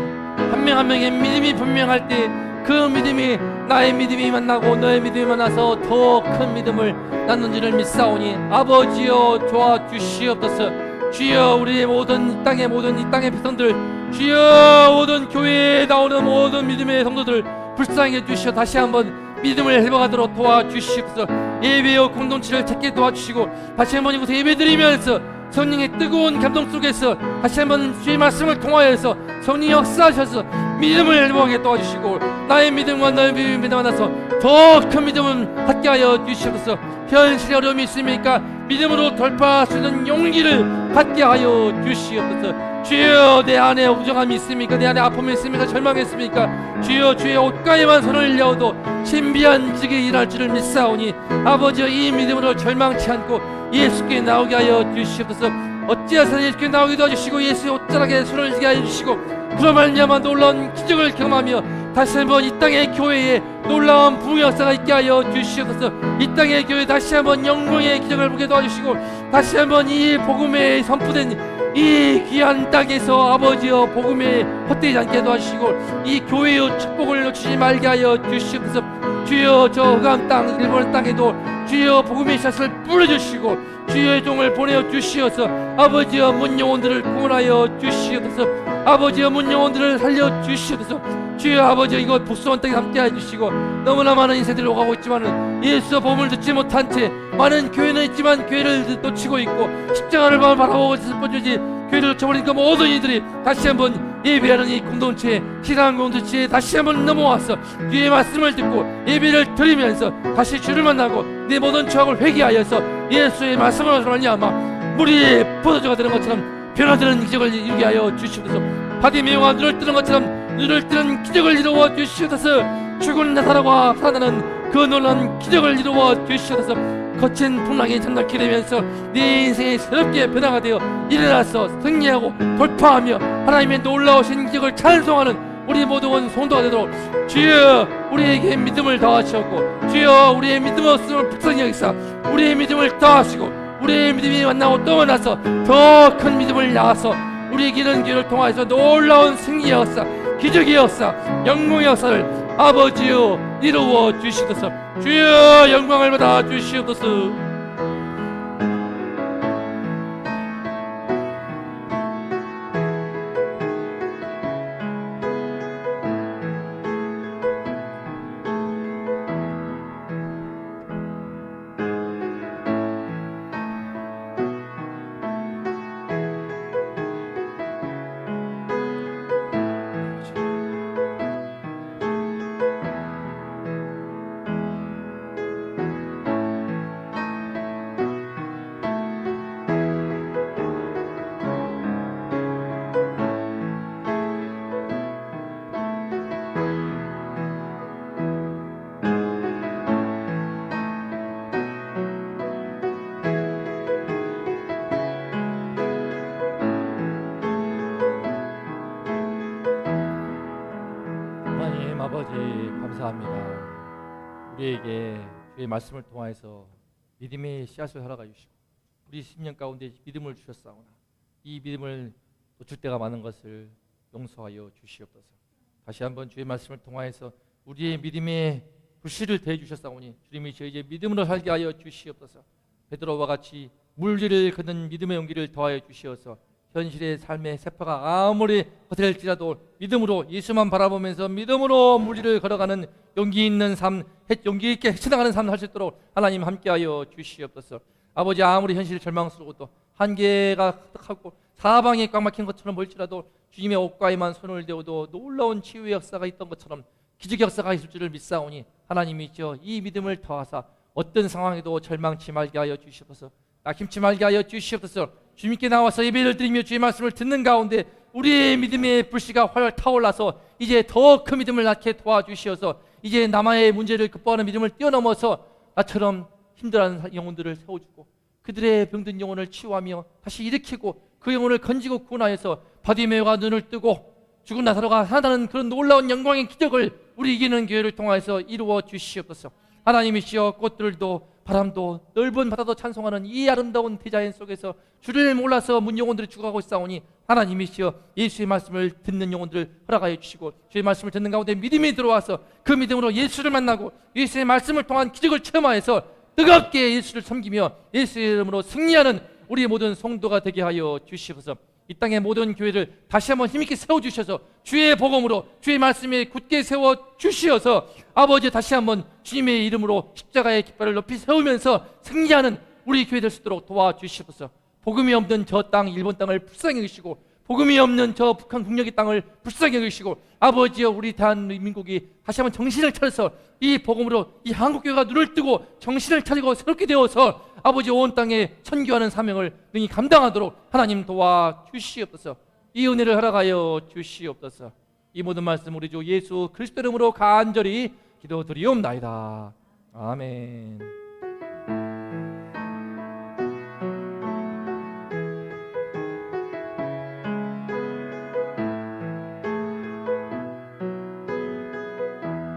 한 명 한 명의 믿음이 분명할 때 그 믿음이 나의 믿음이 만나고 너의 믿음이 만나서 더 큰 믿음을 낳는지를 믿사오니 아버지여 도와주시옵소서. 주여 우리의 모든 이 땅의 백성들, 주여 모든 교회에 나오는 모든 믿음의 성도들 불쌍히 주시어 다시 한번 믿음을 회복하도록 도와주시옵소서. 예배의 공동체를 찾게 도와주시고 다시 한번 이곳에 예배드리면서 성령의 뜨거운 감동 속에서 다시 한번 주의 말씀을 통하여서 성령이 역사하셔서 믿음을 회복하게 도와주시고 나의 믿음과 너의 믿음이 만나서 더 큰 믿음을 갖게 하여 주시옵소서. 현실의 어려움이 있습니까? 믿음으로 돌파할 수 있는 용기를 갖게 하여 주시옵소서. 주여 내 안에 우정함이 있습니까? 내 안에 아픔이 있습니까? 절망이 있습니까? 주여 주의 옷가에만 손을 내어도 신비한 지게 일할 줄을 믿사오니 아버지여 이 믿음으로 절망치 않고 예수께 나오게 하여 주시옵소서. 어찌하여 예수께 나오게 도와주시고 예수의 옷자락에 손을 쥐게 하여 주시고 그로 말미암아 놀라운 기적을 경험하며 다시 한번 이 땅의 교회에 놀라운 부흥의 역사가 있게 하여 주시옵소서. 이 땅의 교회 다시 한번 영광의 기적을 보게 도와주시고 다시 한번 이 복음에 선포된 이 귀한 땅에서 아버지여 복음에 헛되지 않게 도와주시고 이 교회의 축복을 놓치지 말게 하여 주시옵소서. 주여 저 흑암 땅 일본 땅에도 주여 복음의 샷을 뿌려주시고 주여의 종을 보내어 주시어서 아버지여 문 영혼들을 구원하여 주시옵소서. 아버지여 문 영혼들을 살려 주시옵소서. 주여 아버지여 이곳 복수원 땅에 함께해 주시고 너무나 많은 인생들이 오가고 있지만은 예수의 복음을 듣지 못한 채 많은 교회는 있지만 교회를 놓치고 있고 십자가를 바라보고 슬퍼지지 교회를 놓쳐버린 그 모든 이들이 다시 한번 예배하는 이 공동체 신앙 공동체에 다시 한번 넘어와서 주의 말씀을 듣고 예배를 드리면서 다시 주를 만나고 내 모든 죄악을 회개하여서 예수의 말씀으로 말미암아 물이 포도주가 되는 것처럼 변화되는 기적을 이루게 하여 주시옵소서. 바디메오가 눈을 뜨는 것처럼 눈을 뜨는 기적을 이루어 주시옵소서. 죽은 나사로가 살아나는 그 놀라운 기적을 이루어 주시옵소서. 거친 풍랑이 장난케 되면서 네 인생이 새롭게 변화가 되어 일어나서 승리하고 돌파하며 하나님의 놀라우신 기적을 찬송하는 우리 모두는 성도가 되도록 주여 우리에게 믿음을 더하시옵고 주여 우리의 믿음 없음을 불쌍히 여기사 우리의 믿음을 더하시고 우리의 믿음이 만나고 또 만나서 더 큰 믿음을 낳아서 우리의 기는 길을 통하여서 놀라운 승리의 역사 기적의 역사 영광의 역사를 아버지여 이루어 주시옵소서. 주여 영광을 받아 주시옵소서. 아버지 감사합니다. 우리에게 주의 말씀을 통하여서 믿음의 씨앗을 허락하 주시고 우리 심령 가운데 믿음을 주셨사오나 이 믿음을 놓칠 때가 많은 것을 용서하여 주시옵소서. 다시 한번 주의 말씀을 통하여서 우리의 믿음에 불씨를 대해 주셨사오니 주님이 저희의 믿음으로 살게 하여 주시옵소서. 베드로와 같이 물질을 걷는 믿음의 용기를 더하여 주시어서 현실의 삶의 세파가 아무리 거칠지라도 믿음으로 예수만 바라보면서 믿음으로 물질을 걸어가는 용기 있는 삶, 용기 있게 헤쳐나가는 삶을 할 수 있도록 하나님 함께하여 주시옵소서. 아버지 아무리 현실이 절망스러워도 한계가 가득하고 사방이 꽉 막힌 것처럼 보일지라도 주님의 옷가에만 손을 대어도 놀라운 치유의 역사가 있던 것처럼 기적의 역사가 있을 줄을 믿사오니 하나님이죠 이 믿음을 더하사 어떤 상황에도 절망치 말게 하여 주시옵소서. 낙심치 말게 하여 주시옵소서. 주님께 나와서 예배를 드리며 주의 말씀을 듣는 가운데 우리의 믿음의 불씨가 활활 타올라서 이제 더 큰 믿음을 낳게 도와주시어서 이제 남아의 문제를 극복하는 믿음을 뛰어넘어서 나처럼 힘들어하는 영혼들을 세워주고 그들의 병든 영혼을 치유하며 다시 일으키고 그 영혼을 건지고 구원하여서 바디메오가 눈을 뜨고 죽은 나사로가 살아나는 그런 놀라운 영광의 기적을 우리 이기는 교회를 통하여서 이루어 주시옵소서. 하나님이시여 꽃들도 바람도 넓은 바다도 찬송하는 이 아름다운 대자연 속에서 주를 몰라서 문 영혼들이 죽어가고 있사오니 하나님이시여 예수의 말씀을 듣는 영혼들을 허락하여 주시고 주의 말씀을 듣는 가운데 믿음이 들어와서 그 믿음으로 예수를 만나고 예수의 말씀을 통한 기적을 체험하여서 뜨겁게 예수를 섬기며 예수의 이름으로 승리하는 우리 모든 성도가 되게 하여 주시옵소서. 이 땅의 모든 교회를 다시 한번 힘있게 세워주셔서 주의 복음으로 주의 말씀에 굳게 세워주시어서 아버지 다시 한번 주님의 이름으로 십자가의 깃발을 높이 세우면서 승리하는 우리 교회 될 수 있도록 도와주시옵소서. 복음이 없는 저 땅 일본 땅을 불쌍히 여기시고 복음이 없는 저 북한 국력의 땅을 불쌍히 여기시고 아버지여 우리 대한민국이 다시 한번 정신을 차려서 이 복음으로 이 한국교회가 눈을 뜨고 정신을 차리고 새롭게 되어서 아버지 온 땅에 선교하는 사명을 능히 감당하도록 하나님 도와주시옵소서. 이 은혜를 허락하여 주시옵소서. 이 모든 말씀 우리 주 예수 그리스도 이름으로 간절히 기도드리옵나이다. 아멘.